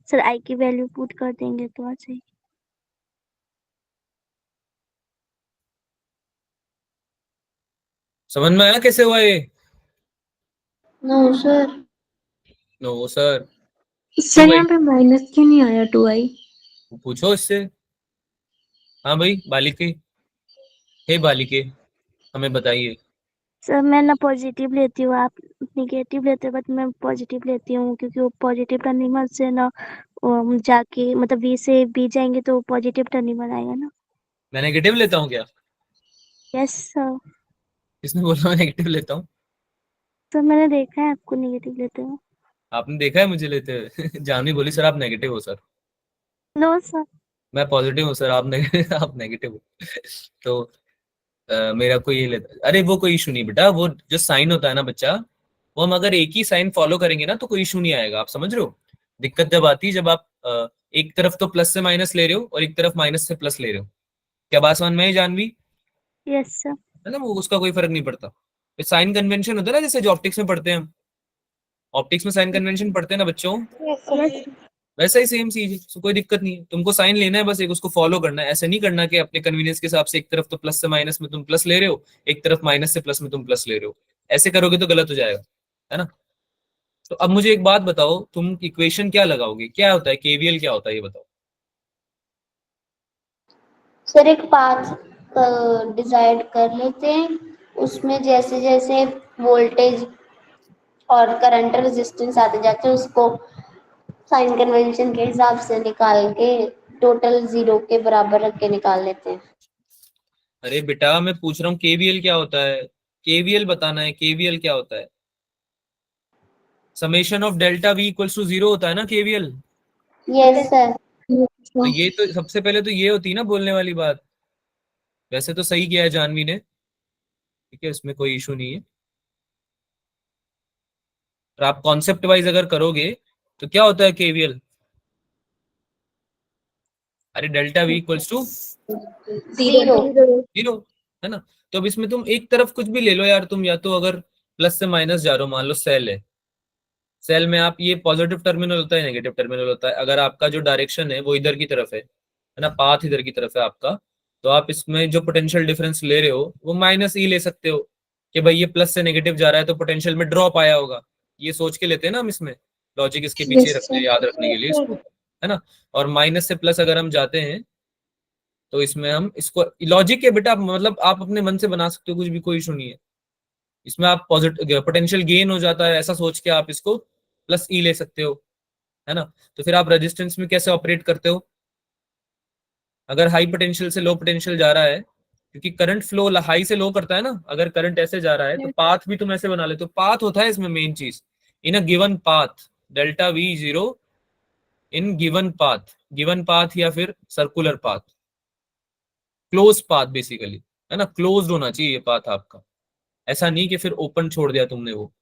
Sir i की वैल्यू पुट कर देंगे तो आ जाएगी। समझ में आया कैसे हुआ ये? No sir. No sir. क्यों सर भाई? यहाँ पे माइनस क्यों नहीं आया 2i? पूछो इससे। हाँ भाई बालिके, हे बालिके, हमें बताइए। सर मैं ना पॉजिटिव लेती हूँ, आप निगेटिव लेते हो, बट मैं पॉजिटिव लेती हूँ क्योंकि वो पॉजिटिव टर्मिनल से ना जाके मतलब वी से बी जाएंगे तो पॉजिटिव टर्मिनल आएगा ना। मैं नेगेटिव लेता हूँ क्या? Yes sir. किसने बोला मैं नेगेटिव लेता हूँ? सर मैंने देखा है आपको निगेटिव लेते हो। आपने देखा है मुझे लेते हुए? जानवी बोली सर आप नेगेटिव हो सर। No sir. मैं पॉजिटिव हूँ सर, आप नेगेटिव आप नेगेटिव हो। तो मेरा कोई ये लेता, अरे वो कोई इशू नहीं बेटा, वो जो साइन होता है ना बच्चा, वो हम अगर एक ही साइन फॉलो करेंगे ना तो कोई इशू नहीं आएगा, आप समझ रहे हो? दिक्कत जब आती है जब आप एक तरफ तो प्लस से माइनस ले रहे हो और एक तरफ माइनस से प्लस ले रहे हो। क्या बात समझ में है जानवी? Yes sir. है ना, वो उसका कोई फर्क नहीं पड़ता। साइन कन्वेंशन होता है ना, जैसे जो ऑप्टिक्स में पढ़ते हैं हम, ऑप्टिक्स में साइन कन्वेंशन पढ़ते हैं ना बच्चों, यस वैसा ही सेम चीज है, so कोई दिक्कत नहीं है, तुमको साइन लेना है बस, एक उसको फॉलो करना है। ऐसे नहीं करना कि अपने कन्वीनियंस के हिसाब से एक तरफ तो प्लस से माइनस में तुम प्लस ले रहे हो, एक तरफ माइनस से प्लस में तुम प्लस ले रहे हो। ऐसे करोगे तो गलत हो जाएगा, है ना? तो अब मुझे एक बात बताओ, तुम इक्वेशन क्या लगाओगे, क्या होता है केवीएल, क्या होता है ये बताओ। सर एक पाथ डिसाइड कर लेते हैं, उसमें जैसे जैसे वोल्टेज और करंट रेजिस्टेंस आते जाते हैं उसको साइन कन्वेंशन के हिसाब से निकाल के टोटल 0 के बराबर रख के निकाल लेते हैं। अरे बेटा मैं पूछ रहा हूँ केवीएल क्या होता है, केवीएल बताना है, केवीएल क्या होता है? Summation of delta V equals to 0 होता है ना केवीएल। Yes sir. तो ये तो सबसे पहले तो ये होती है ना बोलने वाली बात। वैसे तो सही किया है जानवी ने, ठीक है, इसमें कोई इशू नहीं है। और आप कॉन्सेप्ट वाइज अगर करोगे तो क्या होता है केवीएल? अरे डेल्टा वी इक्वल्स टू 0। 0, है ना? तो अब इसमें तुम एक तरफ कुछ भी ले लो यार, तुम या तो अगर प्लस से माइनस जा रहे हो, मान लो सेल है, सेल में आप ये पॉजिटिव टर्मिनल होता है, नेगेटिव टर्मिनल होता है। अगर आपका जो डायरेक्शन है वो इधर की तरफ है ना, पाथ इधर की तरफ है आपका, तो आप इसमें जो पोटेंशियल डिफरेंस ले रहे हो वो माइनस ई ले सकते हो, कि भाई ये प्लस से नेगेटिव जा रहा है तो पोटेंशियल में ड्रॉप आया होगा। ये सोच के लेते हैं ना हम इसमें, लॉजिक इसके पीछे यस रखते हैं सर। याद रखने के लिए इसको, है ना? और माइनस से प्लस अगर हम जाते हैं तो इसमें हम इसको लॉजिक है बेटा, मतलब आप अपने मन से बना सकते हो कुछ भी, कोई इशू नहीं है इसमें। आप पॉजिटिव पोटेंशियल गेन हो जाता है ऐसा सोच के आप इसको प्लस ई ले सकते हो, है ना? तो फिर आप रेजिस्टेंस में कैसे ऑपरेट करते हो? अगर हाई पोटेंशियल से लो पोटेंशियल जा रहा है, क्योंकि करंट फ्लो हाई से लो करता है ना, अगर करंट ऐसे जा रहा है तो पाथ भी तुम ऐसे बना लेते हो, पाथ होता है इसमें मेन चीज। In a given path delta V zero in given path या फिर circular path, close path basically, है ना, क्लोज्ड होना चाहिए ये पाथ आपका, ऐसा नहीं कि फिर ओपन छोड़ दिया तुमने। वो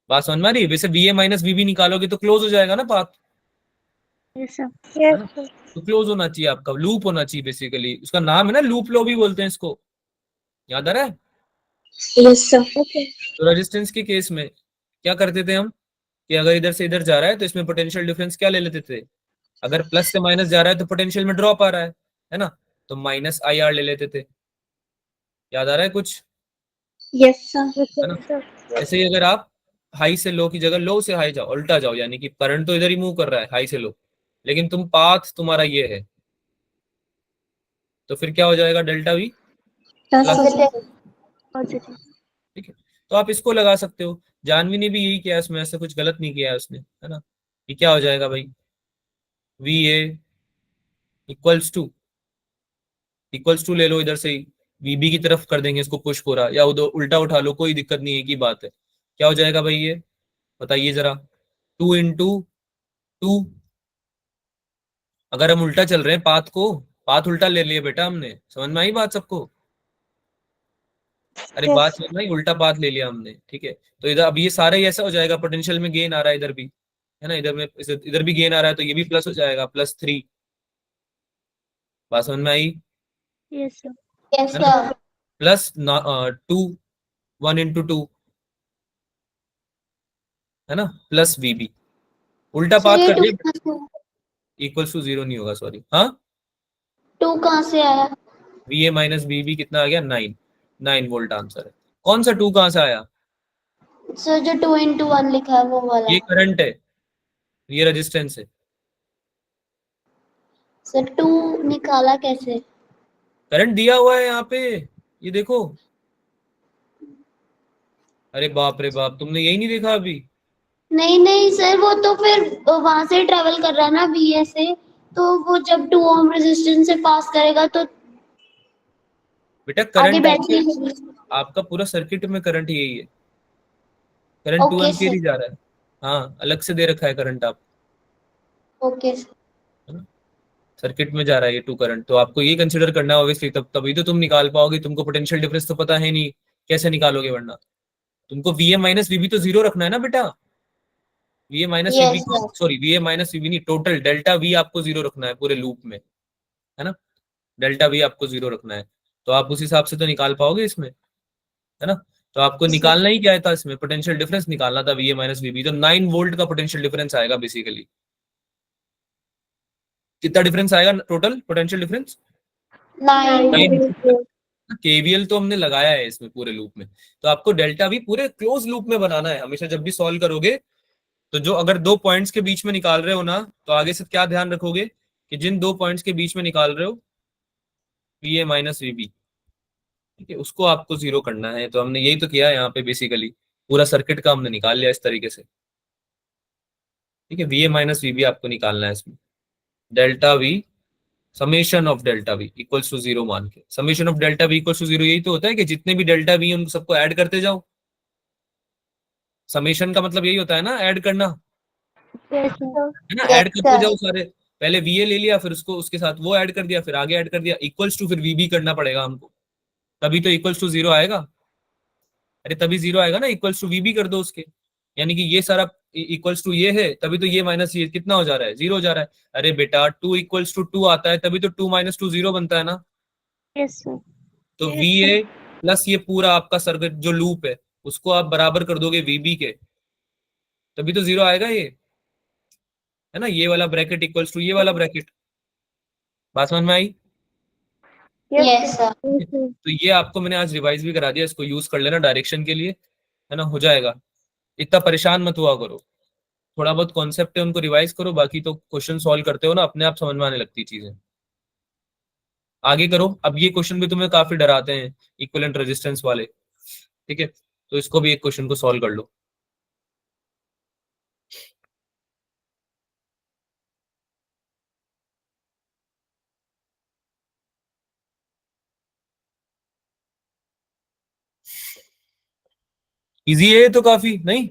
बात समझ में आ रही है? वैसे V A minus V B निकालोगे तो क्लोज हो जाएगा ना पाथ, यस सर। है ना, तो क्लोज होना चाहिए आपका, लूप होना चाहिए बेसिकली, उसका नाम है ना लूप लो भी बोलते हैं इसको, याद आ रहा है? Yes sir. ओके। तो रेजिस्टेंस के केस में क्या करते थे हम कि अगर इधर से इधर जा रहा है तो इसमें पोटेंशियल डिफरेंस क्या ले लेते थे, अगर प्लस से माइनस जा रहा है तो पोटेंशियल में ड्रॉप आ रहा है ना, तो माइनस आई आर ले लेते थे। याद आ रहा है कुछ? Yes sir. है ना, ऐसे ही अगर आप हाई से लो की जगह लो से हाई जाओ, उल्टा जाओ, यानी कि करंट तो इधर ही मूव कर रहा है हाई से लो, लेकिन तुम पाथ तुम्हारा ये है, तो फिर क्या हो जाएगा, डेल्टा वी प्लस प्लस। हो जाएगा। पॉजिटिव। पॉजिटिव। ठीक है, तो आप इसको लगा सकते हो। जानवी ने भी यही किया, इसमें ऐसा कुछ गलत नहीं किया है उसने, है ना। ये क्या हो जाएगा भाई, वी ए इक्वल्स टू ले लो इधर से ही, वीबी की तरफ कर देंगे इसको पुश पूरा, या उधर उल्टा उठा लो, कोई दिक्कत नहीं है, एक ही बात है। क्या हो जाएगा भाई ये, बताइए जरा, 2 into 2। अगर हम उल्टा चल रहे हैं पाथ को, पाथ उल्टा ले लिया बेटा हमने, समझ में आई बात सबको? अरे बात समझ में आई, उल्टा पाथ ले लिया हमने, ठीक है। तो इधर अब ये सारा ही ऐसा हो जाएगा, पोटेंशियल में गेन आ रहा है इधर भी, है ना, इधर भी गेन आ रहा है, तो ये भी प्लस हो जाएगा, +3। बात समझ में आई? Yes sir. यस है ना, सर। प्लस 2, 1 into 2, है ना, प्लस वीबी, उल्टा सर पाथ ये कर टू दिया, इक्वल्स टू 0 नहीं होगा, सॉरी, हाँ। टू कहाँ से आया? वी ए माइनस बीबी कितना आ गया, 9 वोल्ट आंसर है। कौन सा 2 कहाँ से आया? सर जो 2 into 1 लिखा है वो वाला। ये करंट है, ये रेजिस्टेंस है। सर 2 निकाला कैसे? करंट दिया हुआ है यहाँ पे, ये देखो। अरे बाप रे बाप, तुमने यही नहीं देखा अभी? नहीं नहीं सर, वो तो फिर वहां से ट्रेवल कर रहा है ना बीए से, तो वो जब 2 ओम रेजिस्टेंस से पास करेगा तो बेटा आगे करंट बैटरी आपके, होगी। आपका पूरा सर्किट में करंट यही है, करंट 2 ओके एम्पियर सर। ही जा रहा है। हाँ, अलग से दे रखा है करंट आप, ओके सर। है ना, सर्किट में जा रहा है ये 2 करंट, तो आपको ये कंसिडर करना है ऑब्वियसली, तब तभी तो तुम निकाल पाओगे, तुमको पोटेंशियल डिफरेंस तो पता है नहीं, कैसे निकालोगे, वरना तुमको वी ए माइनस वीबी तो 0 रखना है ना बेटा, V A minus VB, yes sir. Sorry V A minus VB नहीं, टोटल डेल्टा वी आपको 0 रखना है पूरे लूप में, है ना, डेल्टा वी आपको 0 रखना है, तो आप उस हिसाब से तो निकाल पाओगे इसमें, है ना। तो आपको सर निकालना ही क्या था इसमें, पोटेंशियल डिफरेंस निकालना था, वी ए माइनस वीबी, तो 9 वोल्ट का पोटेंशियल डिफरेंस आएगा बेसिकली। कितना डिफरेंस आएगा टोटल पोटेंशियल डिफरेंस? 9। 9। केवीएल तो हमने लगाया है इसमें पूरे लूप में, तो आपको डेल्टा भी पूरे क्लोज लूप में बनाना है हमेशा, जब भी सॉल्व करोगे। तो जो अगर 2 पॉइंट्स के बीच में निकाल रहे हो ना, तो आगे से क्या ध्यान रखोगे कि जिन 2 पॉइंट्स के बीच में निकाल रहे हो वी ए माइनस वीबी, ठीक है, उसको आपको 0 करना है। तो हमने यही तो किया है यहाँ पे बेसिकली, पूरा सर्किट का हमने निकाल लिया इस तरीके से, ठीक है। वी ए माइनस वीबी आपको निकालना है इसमें, delta V summation of delta V equals to 0 मान के, summation of delta V equals to 0 यही तो होता है कि जितने भी डेल्टा वी हैं उनको सबको ऐड करते जाओ। समेशन का मतलब यही होता है ना, ऐड करना, यस सर। है ना, यस ऐड करते सर। जाओ सारे। पहले वी ए ले लिया, फिर उसको उसके साथ वो ऐड कर दिया, फिर आगे ऐड कर दिया, इक्वल्स टू फिर वीबी करना पड़ेगा हमको, तभी तो इक्वल्स टू 0 आएगा। अरे तभी 0 आएगा ना, इक्वल्स टू वीबी कर दो उसके, यानी कि ये सारा इक्वल्स टू ये है, तभी तो ये माइनस ये कितना हो जा रहा है, 0 हो जा रहा है। अरे बेटा 2 = 2 आता है, तभी तो 2 - 2 0 बनता है ना। Yes sir. तो वी ए प्लस ये पूरा आपका सर्किट जो लूप है, उसको आप बराबर कर दोगे वीबी के, तभी तो 0 आएगा ये, है ना, ये वाला ब्रैकेट इक्वल्स टू ये वाला ब्रैकेट। बात समझ में आई? Yes sir. तो ये आपको मैंने आज रिवाइज भी करा दिया, इसको यूज कर लेना डायरेक्शन के लिए, है ना, हो जाएगा। इतना परेशान मत हुआ करो, थोड़ा बहुत कॉन्सेप्ट है उनको रिवाइज करो, बाकी तो क्वेश्चन सॉल्व करते हो ना, अपने आप समझ में आने लगती चीजें। आगे करो, अब ये क्वेश्चन भी तुम्हें काफी डराते हैं, इक्विवेलेंट रेजिस्टेंस वाले, ठीक है, तो इसको भी एक क्वेश्चन को सॉल्व कर लो। इजी है ये तो काफी, नहीं?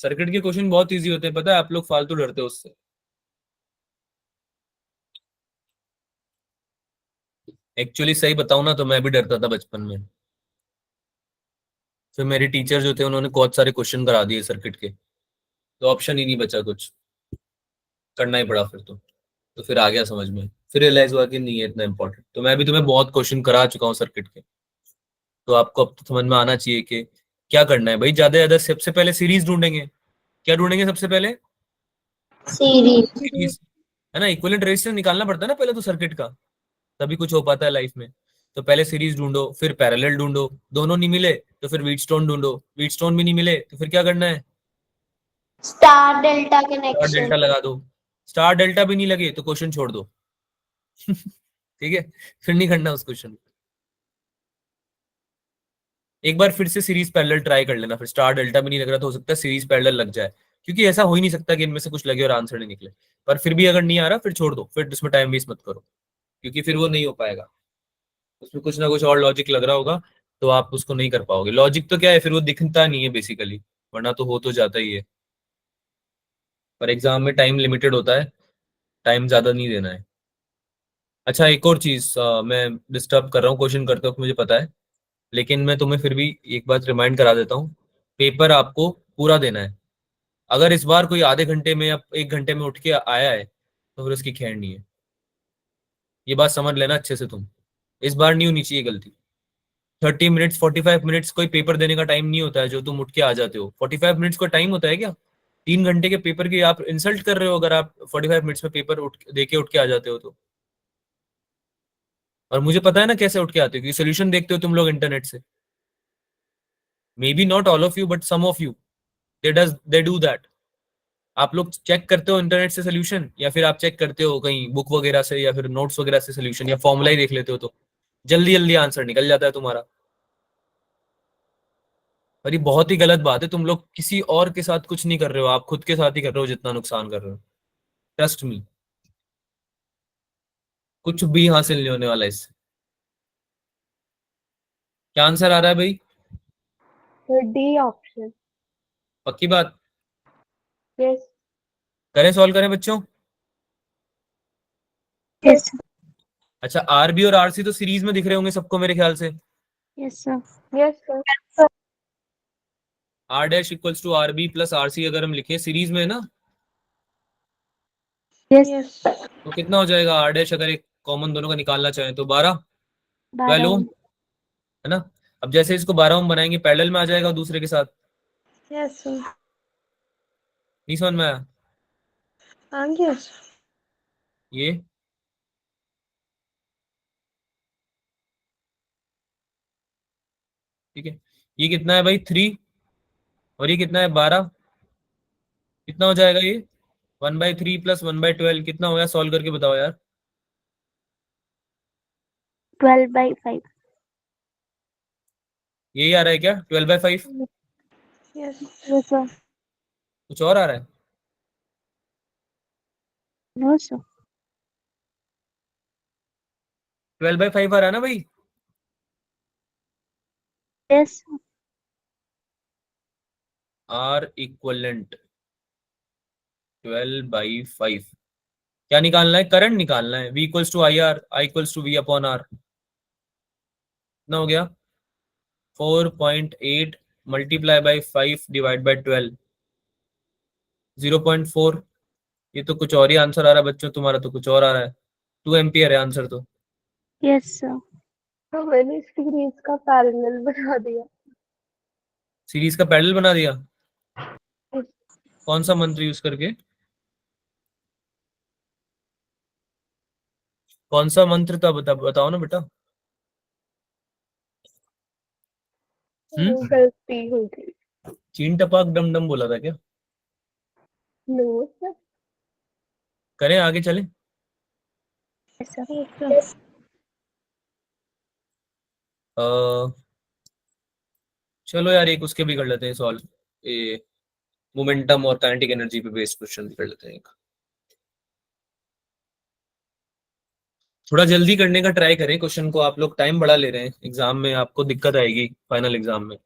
सर्किट के क्वेश्चन बहुत इजी होते हैं, पता है, आप लोग फालतू डरते हो उससे। एक्चुअली सही बताऊं ना तो मैं भी डरता था बचपन में, फिर मेरे टीचर जो थे उन्होंने बहुत सारे क्वेश्चन करा दिए सर्किट के, तो ऑप्शन ही नहीं बचा, कुछ करना ही पड़ा फिर तो फिर आ गया समझ में, फिर रियलाइज हुआ कि नहीं है इतना इंपॉर्टेंट। तो मैं भी तुम्हें बहुत क्वेश्चन करा चुका हूँ सर्किट के, तो आपको अब तो समझ में आना चाहिए कि क्या करना है भाई। ज्यादा से ज्यादा सबसे पहले सीरीज ढूंढेंगे। क्या ढूंढेंगे सबसे पहले? सीरीज। सीरीज, है ना, इक्विवेलेंट रेजिस्टेंस निकालना पड़ता है ना पहले तो सर्किट का, तभी कुछ हो पाता है लाइफ में। तो पहले सीरीज ढूंढो, फिर पैरेलल ढूंढो, दोनों नहीं मिले तो फिर व्हीटस्टोन ढूंढो, व्हीटस्टोन भी नहीं मिले तो फिर क्या करना है? Star delta star connection. Delta लगा दो। स्टार डेल्टा भी नहीं लगे तो क्वेश्चन छोड़ दो। ठीक है, फिर नहीं करना उस क्वेश्चन। एक बार फिर से सीरीज पैरेलल ट्राई कर लेना, फिर स्टार डेल्टा भी नहीं लग रहा तो हो सकता है सीरीज पैरेलल लग जाए, क्योंकि ऐसा हो ही नहीं सकता कि इनमें से कुछ लगे और आंसर नहीं निकले। पर फिर भी अगर नहीं आ रहा फिर छोड़ दो, फिर उसमें टाइम वेस्ट मत करो, क्योंकि फिर वो नहीं हो पाएगा। उसमें कुछ ना कुछ और लॉजिक लग रहा होगा, तो आप उसको नहीं कर पाओगे। लॉजिक तो क्या है, फिर वो दिखता नहीं है बेसिकली, वरना तो हो तो जाता ही है। पर एग्जाम में टाइम लिमिटेड होता है, टाइम ज्यादा नहीं देना है। अच्छा, एक और चीज, मैं डिस्टर्ब कर रहा हूँ क्वेश्चन करते वक्त मुझे पता है, लेकिन मैं तुम्हें फिर भी एक बात रिमाइंड करा देता हूँ। पेपर आपको पूरा देना है। अगर इस बार कोई आधे घंटे में या 1 घंटे में उठ के आया है तो फिर उसकी खैर नहीं है। ये बात समझ लेना अच्छे से तुम, इस बार नहीं होनी चाहिए गलती। 30 मिनट्स 45 मिनट्स कोई पेपर देने का टाइम नहीं होता है जो तुम उठ के आ जाते हो। 45 मिनट्स का टाइम होता है क्या? 3 घंटे के पेपर की आप इंसल्ट कर रहे हो अगर आप 45 मिनट्स में पेपर दे के उठ के आ जाते हो तो। और मुझे पता है ना कैसे उठ के आते हो, क्योंकि सोल्यूशन देखते हो तुम लोग इंटरनेट से। Maybe not all of you but some of you, they do that. आप लोग चेक करते हो इंटरनेट से सोल्यूशन, या फिर आप चेक करते हो कहीं बुक वगैरह से या फिर नोट्स वगैरह से सोल्यूशन, या फॉर्मूला ही देख लेते हो, तो जल्दी जल्दी आंसर निकल जाता है तुम्हारा। और ये बहुत ही गलत बात है, तुम लोग किसी और के साथ कुछ नहीं कर रहे हो, आप खुद के साथ ही कर रहे हो जितना नुकसान कर रहे हो। ट्रस्ट मी, कुछ भी हासिल नहीं होने वाला इससे। क्या आंसर आ रहा है भाई? तो डी ऑप्शन। पक्की बात? यस। करें, सॉल्व करें बच्चों? यस अच्छा, आरबी और आरसी तो सीरीज में दिख रहे होंगे सबको मेरे ख्याल से। Yes sir. Yes sir. R dash equals to R B plus R C अगर हम लिखें सीरीज में, है ना, यस यस। तो कितना हो जाएगा? आर डैश अगर एक कॉमन दोनों का निकालना चाहें तो 12, 12 12 ओम, ओम। है ना। अब जैसे इसको 12 ओम बनाएंगे पैरेलल में आ जाएगा दूसरे के साथ। Yes sir. नहीं समझ में आया? यस। ये ठीक है, ये कितना है भाई? 3, और ये कितना है? 12। कितना हो जाएगा ये? 1/3 प्लस 1/12 कितना हो गया? सॉल्व करके बताओ यार। 12/5। यही आ रहा है क्या, 12/5? यस। Yes sir. कुछ और आ रहा है? No sir. 12/5 आ रहा है ना भाई? Yes R equivalent 12/5। क्या निकालना है? करंट निकालना है। V equals to I R, I equals to V upon R. कितना हो गया? 4.8 मल्टीप्लाई बाई 5 डिवाइड बाई 12, 0.4। ये तो कुछ और ही आंसर आ रहा है बच्चों, तुम्हारा तो कुछ और आ रहा है। 2 एम्पियर है आंसर तो। Yes sir. तो मैंने सीरीज का पैरेलल बना दिया। सीरीज का पैरेलल बना दिया? Yes. कौन सा मंत्र यूज करके? कौन सा मंत्र था बताओ ना बेटा। गलती हो गई। चीन टपाक डम डम बोला था क्या? No sir. करें आगे चले? Yes sir. यस। चलो यार, एक उसके भी कर लेते हैं सॉल्व, ये मोमेंटम और काइनेटिक एनर्जी पे बेस्ड क्वेश्चन भी कर लेते हैं एक। थोड़ा जल्दी करने का ट्राई करें क्वेश्चन को, आप लोग टाइम बढ़ा ले रहे हैं, एग्जाम में आपको दिक्कत आएगी, फाइनल एग्जाम में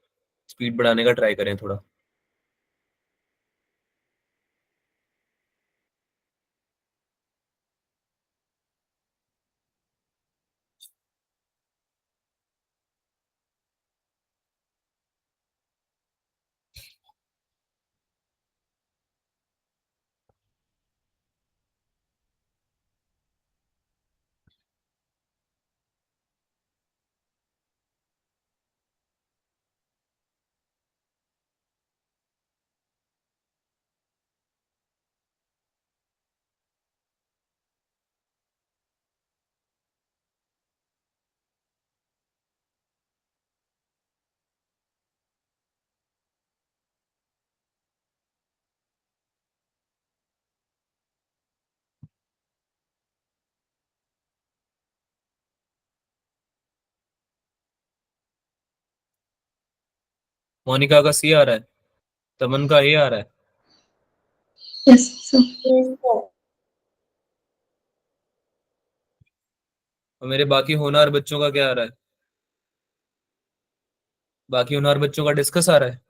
स्पीड बढ़ाने का ट्राई करें थोड़ा। मोनिका का सी आ रहा है, तमन का ए आ रहा है, Yes, sir. Yes, sir. और मेरे बाकी होनहार बच्चों का क्या आ रहा है? बाकी होनहार बच्चों का डिस्कस आ रहा है,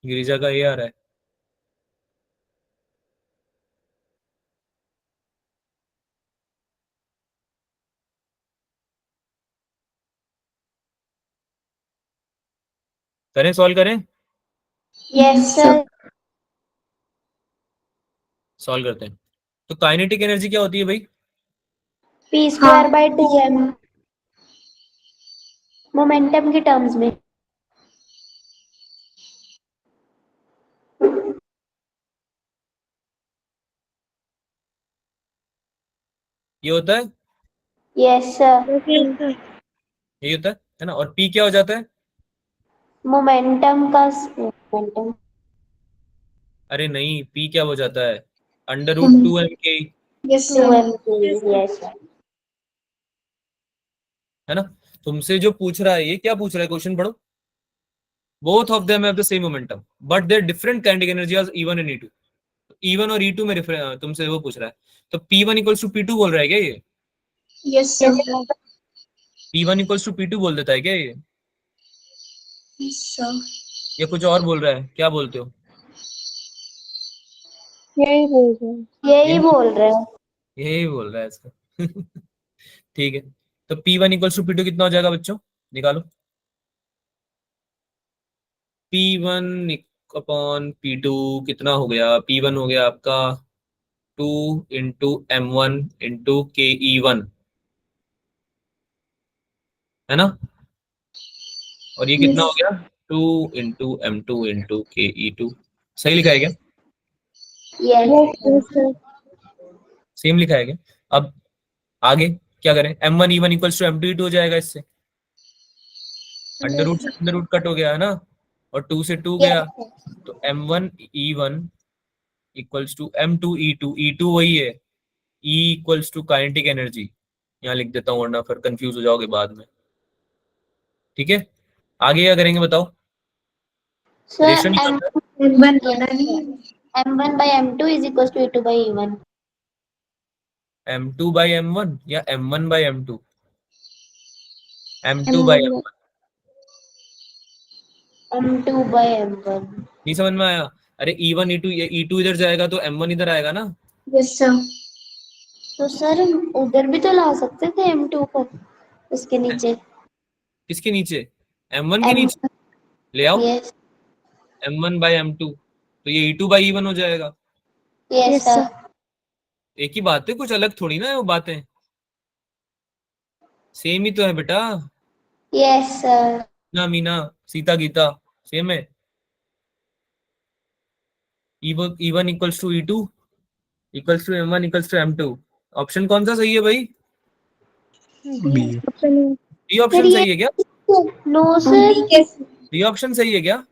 गिरिजा का ए आ रहा है। करें, सॉल्व करें, Yes, sir. सॉल्व करते हैं। तो काइनेटिक एनर्जी क्या होती है भाई? P square by 2m. Momentum के टर्म्स में। ये होता है, Yes, sir. ये होता है ना। और पी क्या हो जाता है? मोमेंटम का मोमेंटम अरे नहीं, पी क्या हो जाता है? √2m के, Yes, sir. 2m. Yes, sir. है ना। तुमसे जो पूछ रहा है, ये क्या पूछ रहा है, क्वेश्चन पढ़ो। Both of them have the same momentum but their different kinetic energy are E1 and E2। E1 और E2 में तुमसे वो पूछ रहा है, तो P1 इक्वल्स टू P2 बोल रहा है क्या ये? Yes, sir. P1 equals to P2 बोल देता है क्या ये? Yes, sir. ये कुछ और बोल रहा है, क्या बोलते हो? यही बोल रहे हैं। यही बोल रहे हैं। यही बोल रहा है इसका। ठीक है, तो P1 इक्वल्स टू P2 कितना हो जाएगा बच्चों, निकालो। P1 अपॉन P2 कितना हो गया? P1 हो गया आपका 2 × M1 × है ना। और ये कितना हो गया? 2 × M2 × सही लिखा है क्या? Yes, sir. सेम लिखा है क्या? अब आगे क्या करें? M1 E1 equals to M2 E2 हो जाएगा इससे। अंडर रूट से अंडर रूट कट हो गया है ना, और 2 से 2 गया, Yes, sir. तो M1 E1 equals to M2 E2। E2 वही है, E equals to kinetic energy. यहाँ लिख देता हूँ वरना फिर कंफ्यूज हो जाओगे बाद में। ठीक है, आगे क्या करेंगे बताओ? Sir, रेशो M निकालना है। M1 yes, होना नहीं sir. M1 by M2 is equals to E2 by E1. M2 by M1 या M1 by M2? M2 by M1 M1। M2 by M1. नहीं समझ में आया? अरे E1 E2, ये E2 इधर जाएगा तो M1 इधर आएगा ना। Yes, sir. तो सर उधर भी तो ला सकते थे M2 को उसके नीचे। किसके नीचे? M1 के M नीचे ले आओ, yes, M1 by M2, तो ये E2 by E1 हो जाएगा। yes, Yes, sir. sir. एक ही बात है, कुछ अलग थोड़ी ना है वो बातें, सेम ही तो है बेटा। Yes, sir. ना मीना, सीता गीता, सेम है। E1 equals to E2 equals to M1 equals to M2। Option कौन सा सही है भाई? बी। बी सर ऑप्शन ये सही है क्या? नो हम सर, B कैसे? बी ऑप्शन सही है क्या?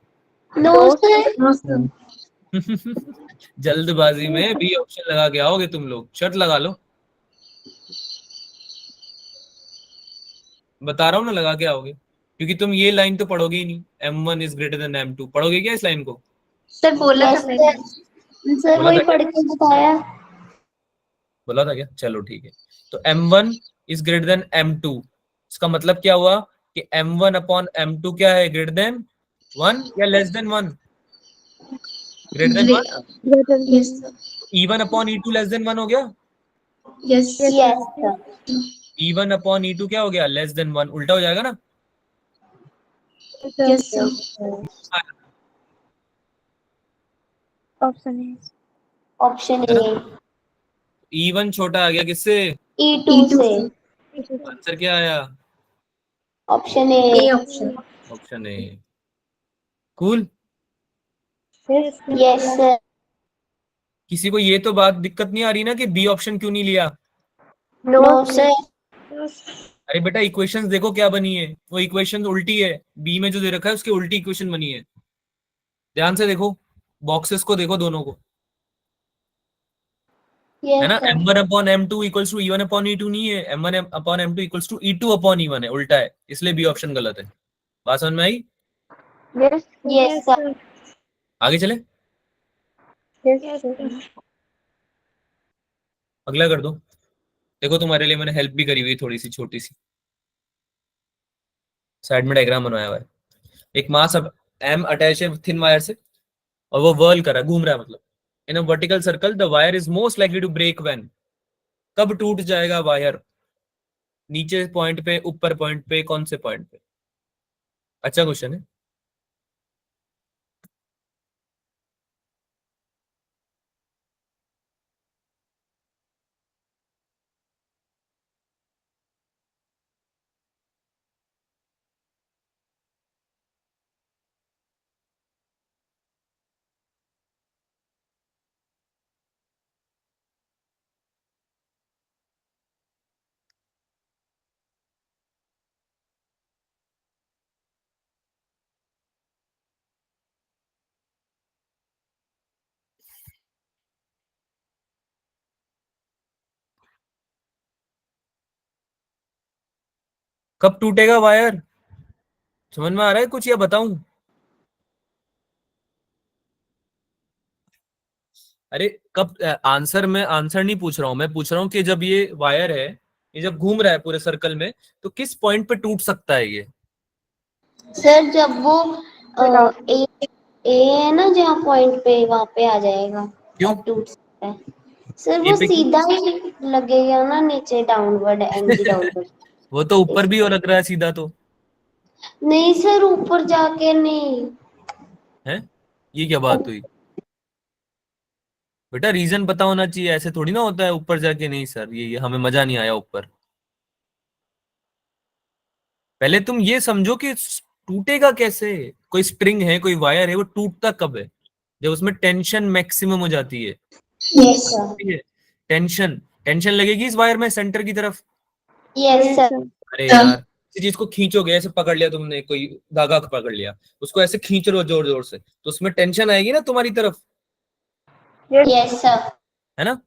No sir. No, sir. जल्दबाजी में बी ऑप्शन लगा के आओगे तुम लोग, शर्त लगा लो, बता रहा हूँ ना, लगा के आओगे, क्योंकि तुम ये लाइन तो पढ़ोगे ही नहीं, M1 is greater than M2 पढ़ोगे क्या इस लाइन को? सर बोला Yes, था मैंने। सर बोला वही था क्या? पढ़ के बताया। बोला था क्या? चलो ठीक है। तो M1 is greater than M2, इसका मतलब क्या हुआ कि M1 अपॉन M2 क्या है? ग्रेटर देन 1 या less than 1? Greater than 1। Yes, sir. E1 upon E2 less than 1 हो गया। Yes. Yes, sir. E1 upon E2 क्या हो गया? Less than 1। उल्टा हो जाएगा ना। Yes, sir. Option is option है ना, ए। E1 छोटा आ गया किससे? E2 E2 से। आंसर क्या आया? Option A A. option. Option A. Cool. Yes sir. किसी को ये तो बात दिक्कत नहीं आ रही ना कि बी ऑप्शन क्यों नहीं लिया? No sir. अरे बेटा इक्वेशंस देखो क्या बनी है, वो इक्वेशन उल्टी है, बी में जो दे रखा है उसकी उल्टी इक्वेशन बनी है। ध्यान से देखो, बॉक्सेस को देखो दोनों को। है ना। Yes sir. m1 upon m2 equals to e1 upon e2 नहीं है, m1 upon m2 equals to e2 upon e1 है, उल्टा है, इसलिए बी ऑप्शन गलत है। बात समझ में आई? Yes yes sir. आगे चले, यस सर। अगला कर दो। देखो तुम्हारे लिए मैंने हेल्प भी करी हुई थोड़ी सी, छोटी सी, साइड में डायग्राम बनवाया हुआ है। एक मास अब एम अटैच है थिन वायर से, और वो वर्ल कर रहा है, घूम रहा है, मतलब in a vertical circle the wire is most likely to break when, कब टूट जाएगा वायर, नीचे पॉइंट पे, ऊपर पॉइंट पे, कौन से पॉइंट पे? अच्छा क्वेश्चन है। कब टूटेगा वायर, समझ में आ रहा है कुछ या बताऊं? अरे कब, आंसर में आंसर नहीं पूछ रहा हूं, मैं पूछ रहा हूँ कि जब ये वायर है, ये जब घूम रहा है पूरे सर्कल में, तो किस पॉइंट पे टूट सकता है ये? सर जब वो ए ए है ना जहाँ पॉइंट पे, वहां पे आ जाएगा, क्यों तब टूट सकता है। सर ए वो पे क्यों? सीधा ही लगेगा ना नीचे, डाउनवर्ड, एमजी डाउनवर्ड। वो तो ऊपर भी हो लग रहा है सीधा तो, नहीं सर, ऊपर जाके नहीं। है, ये क्या बात हुई बेटा? रीजन पता होना चाहिए, ऐसे थोड़ी ना होता है ऊपर जाके। नहीं सर, ये हमें मजा नहीं आया ऊपर। पहले तुम ये समझो कि टूटेगा कैसे। कोई स्ट्रिंग है, कोई वायर है, वो टूटता कब है? जब उसमें टेंशन मैक्सिमम हो जाती है, यस सर। ठीक है। टेंशन टेंशन लगेगी इस वायर में सेंटर की तरफ। Yes sir. अरे यार, किसी चीज को खींचोगे, ऐसे पकड़ लिया तुमने, कोई धागा को पकड़ लिया, उसको ऐसे खींच रहे हो जोर जोर से, तो उसमें टेंशन आएगी ना तुम्हारी तरफ, यस सर। है ना।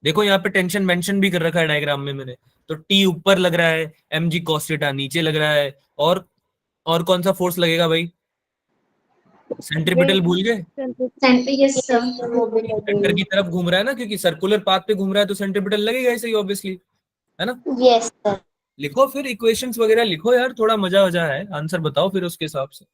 देखो यहाँ पे टेंशन मेंशन भी कर रखा है डायग्राम में मैंने। तो टी ऊपर लग रहा है, एम जी कॉस थीटा नीचे लग रहा है, और कौन सा फोर्स लगेगा भाई? सेंट्रीपिटल भूल गए? Yes sir. वो भी सेंटर की लगेगी। तरफ घूम रहा है ना, क्योंकि सर्कुलर पाथ पे घूम रहा है, तो सेंट्रीपिटल लगेगा ऐसे ही ऑब्वियसली, है ना। Yes sir. लिखो फिर इक्वेशंस वगैरह लिखो यार, थोड़ा मजा वजा है, आंसर बताओ फिर उसके हिसाब से।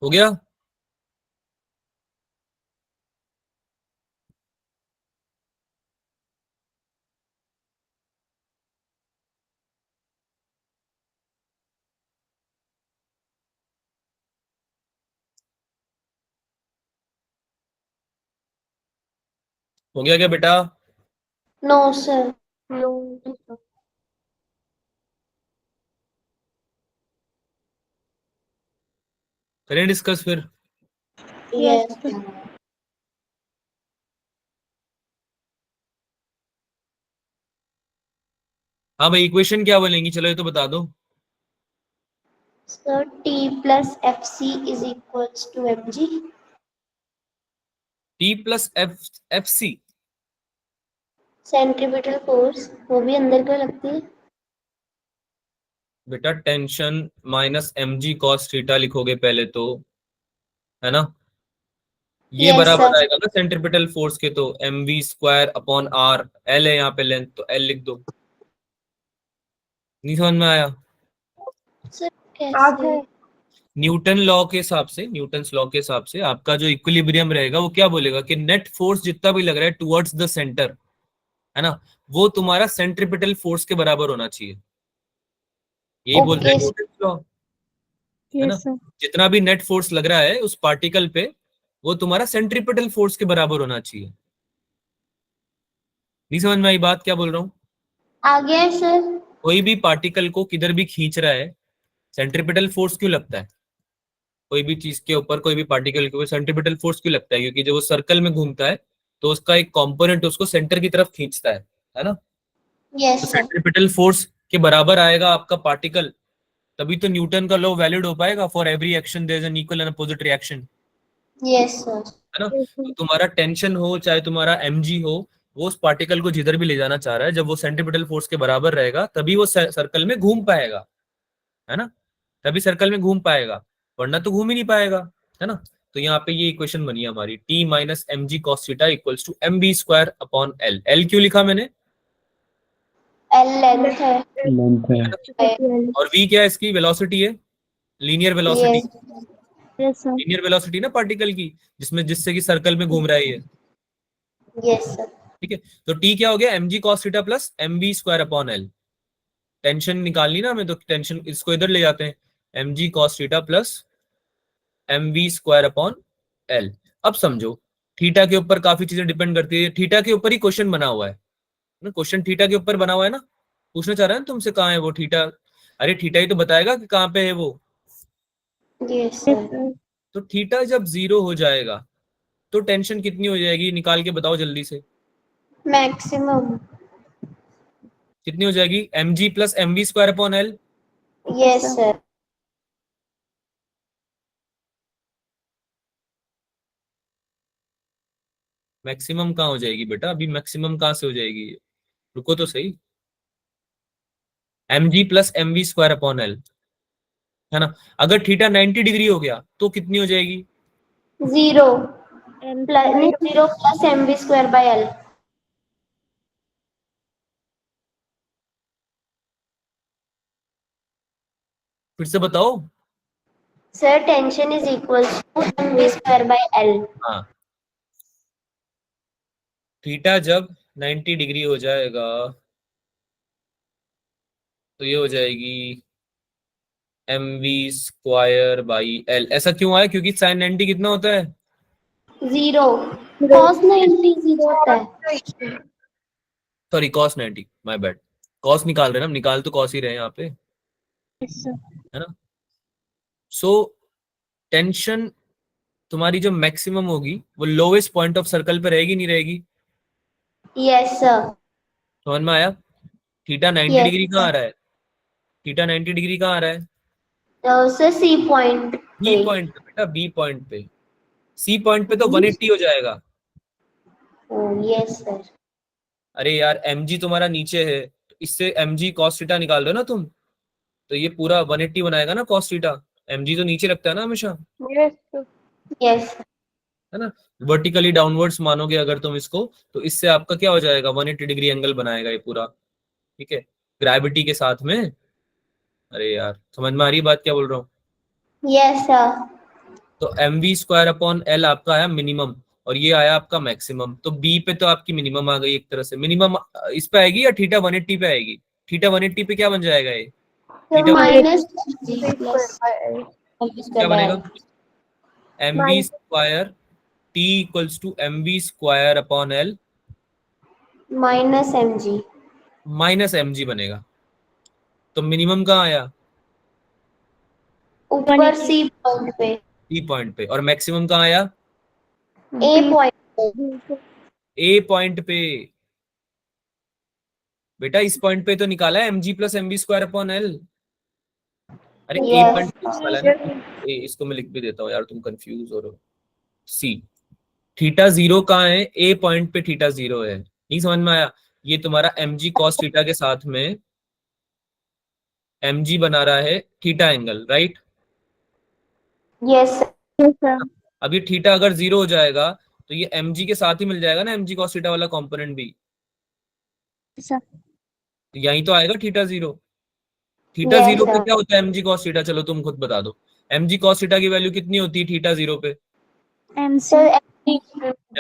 हो गया? हो गया क्या बेटा? No sir. करें डिस्कस फिर। यस। हाँ भाई, इक्वेशन क्या बनेगी, चलो ये तो बता दो। Sir T plus F C is equals to M G. T plus F C. Centripetal force वो भी अंदर का लगती है। बेटा tension minus M G cos theta लिखोगे पहले तो, है ना। ये यस बराबर सर। आएगा ना सेंट्रीपिटल फोर्स के, तो M we square upon R, L है यहाँ पे लेंथ, तो एल लिख दो। नहीं समझ में आया? सर कैसे? न्यूटन लॉ के हिसाब से, न्यूटन्स लॉ के हिसाब से आपका जो इक्विलिब्रियम रहेगा वो क्या बोलेगा कि नेट फोर्स जितना भी लग रहा है टुवर्ड्स द सेंटर, है ना, वो तुम्हारा सेंट्रिपिटल फोर्स के बराबर होना चाहिए। यही बोल रहा है ओके न्यूटन्स लॉ, है ना। Yes sir. जितना भी नेट फोर्स लग रहा है उस पार्टिकल पे वो तुम्हारा सेंट्रिपिटल फोर्स के बराबर होना चाहिए। नहीं समझ में आई बात क्या बोल रहा हूँ? आ गया सर। कोई भी पार्टिकल को किधर भी खींच रहा है, सेंट्रिपिटल फोर्स क्यों लगता है? कोई भी चीज के ऊपर, कोई भी पार्टिकल के ऊपर सेंट्रिपिटल फोर्स क्यों लगता है? क्योंकि जब वो सर्कल में घूमता है तो उसका एक कंपोनेंट उसको सेंटर की तरफ खींचता है ना। तो यस सर। सेंट्रिपिटल फोर्स के बराबर आएगा आपका पार्टिकल, तभी तो न्यूटन का लॉ वैलिड हो पाएगा। For every action there is an equal and opposite reaction, yes sir. है ना। यस तो सर। तुम्हारा टेंशन हो चाहे तुम्हारा mg हो, वो उस पार्टिकल को जिधर भी ले जाना चाह रहा है, जब वो सेंट्रिपिटल फोर्स के बराबर रहेगा तभी वो सर्कल में घूम पाएगा, है ना, तभी सर्कल में घूम पाएगा, वरना तो घूम ही नहीं पाएगा, है ना। तो यहाँ पे ये इक्वेशन बनी है हमारी, t minus M G cos theta equals to M B square upon L. L क्यों लिखा मैंने? एल लेंथ है। लेंथ है। और v क्या है? इसकी वेलोसिटी है, linear velocity. Yes yes sir. Linear velocity ना पार्टिकल की, जिसमें जिससे कि सर्कल में घूम रहा है ये, यस सर। ठीक है। तो t क्या हो गया? M G cos theta plus M B square upon L. Tension निकालनी ना हमें, तो टेंशन इसको इधर ले जाते हैं, M G cos theta plus M we square upon L. अब समझो थीटा के ऊपर काफी चीजें डिपेंड करती है, थीटा के ऊपर ही क्वेश्चन बना हुआ है ना, क्वेश्चन थीटा के ऊपर बना हुआ है ना। पूछना चाह रहा है ना तुमसे कहाँ है वो थीटा, अरे थीटा ही तो बताएगा कि कहाँ पे है वो। Yes yes sir. सर। तो थीटा जब 0 हो जाएगा तो टेंशन कितनी हो जाएगी? निकाल के बताओ जल्दी से। मैक्सिमम। कितनी हो जाएगी? M G plus M we square upon L. Yes sir. Maximum कहाँ हो जाएगी बेटा? अभी मैक्सिमम कहाँ से हो जाएगी? रुको तो सही। M G plus M we square upon L, है ना। अगर थीटा 90 डिग्री हो गया तो कितनी हो जाएगी? जीरो एम प्लस नहीं, zero plus M B square by L. फिर से बताओ। Sir tension is equal to M B square by L. हाँ, थीटा जब 90 डिग्री हो जाएगा तो ये हो जाएगी M we square by L. ऐसा क्यों आया? क्योंकि साइन 90 कितना होता है? जीरो। कॉस 90 जीरो होता है। Sorry cos 90, my bad. Cos निकाल रहे हैं ना हम, निकाल तो कॉस ही रहे हैं यहाँ पे, यस सर। है ना। सो टेंशन तुम्हारी जो मैक्सिमम होगी वो लोवेस्ट पॉइंट ऑफ सर्कल पे रहेगी, नहीं रहेगी? Yes sir. समझ में आया? थीटा 90 यस डिग्री कहाँ आ रहा है? थीटा 90 डिग्री कहाँ आ रहा है? सर सी पॉइंट बी पे। पॉइंट पे बेटा, बी पॉइंट पे। सी पॉइंट पे तो 180 हो जाएगा। Yes sir. अरे यार mg तुम्हारा नीचे है, तो इससे mg cos थीटा निकाल दो ना तुम, तो ये पूरा 180 बनाएगा ना cos थीटा। mg तो नीचे रखता है ना हमेशा, यस सर। यस है ना। वर्टिकली डाउनवर्ड्स मानोगे अगर तुम इसको, तो इससे आपका क्या हो जाएगा? 180 डिग्री एंगल बनाएगा ये पूरा, ठीक है, ग्रेविटी के साथ में। अरे यार समझ में आ रही है बात क्या बोल रहा हूँ? Yes sir. तो M we square upon L आपका आया मिनिमम, और ये आया आपका मैक्सिमम। तो बी पे तो आपकी मिनिमम आ गई एक तरह से। मिनिमम इस पे आएगी या थीटा 180 पे आएगी? थीटा 180 पे क्या बन जाएगा ये? Sir theta minus G square plus by L. M B क्या स्क्वायर बाय बनेगा? L. M we square T equals to M we square upon L minus M G. Minus M G बनेगा। तो मिनिमम कहाँ आया? ऊपर सी पॉइंट पे। टी पॉइंट पे। और मैक्सिमम कहाँ आया? ए पॉइंट पे। ए पॉइंट पे। बेटा इस पॉइंट पे तो निकाला है M G plus M we square upon L. अरे ए यस पॉइंट पे निकाला है ना। इसको मैं लिख भी देता हूँ यार, तुम कंफ्यूज हो रहे हो। सी थीटा 0 कहाँ है? ए पॉइंट पे थीटा 0 है। नहीं समझ में आया? ये तुम्हारा एम जी कॉस थीटा के साथ में एम जी बना रहा है theta angle, right. Yes yes sir. अब ये थीटा अगर 0 हो जाएगा तो ये एम जी के साथ ही मिल जाएगा ना, एम जी कॉस थीटा वाला कॉम्पोनेंट भी। सर। तो यहीं तो आएगा थीटा 0। थीटा यस 0 पे सर। क्या होता है एम जी कॉस थीटा? चलो तुम खुद बता दो। mg cos थीटा की वैल्यू कितनी होती है थीटा 0 पे? MC सर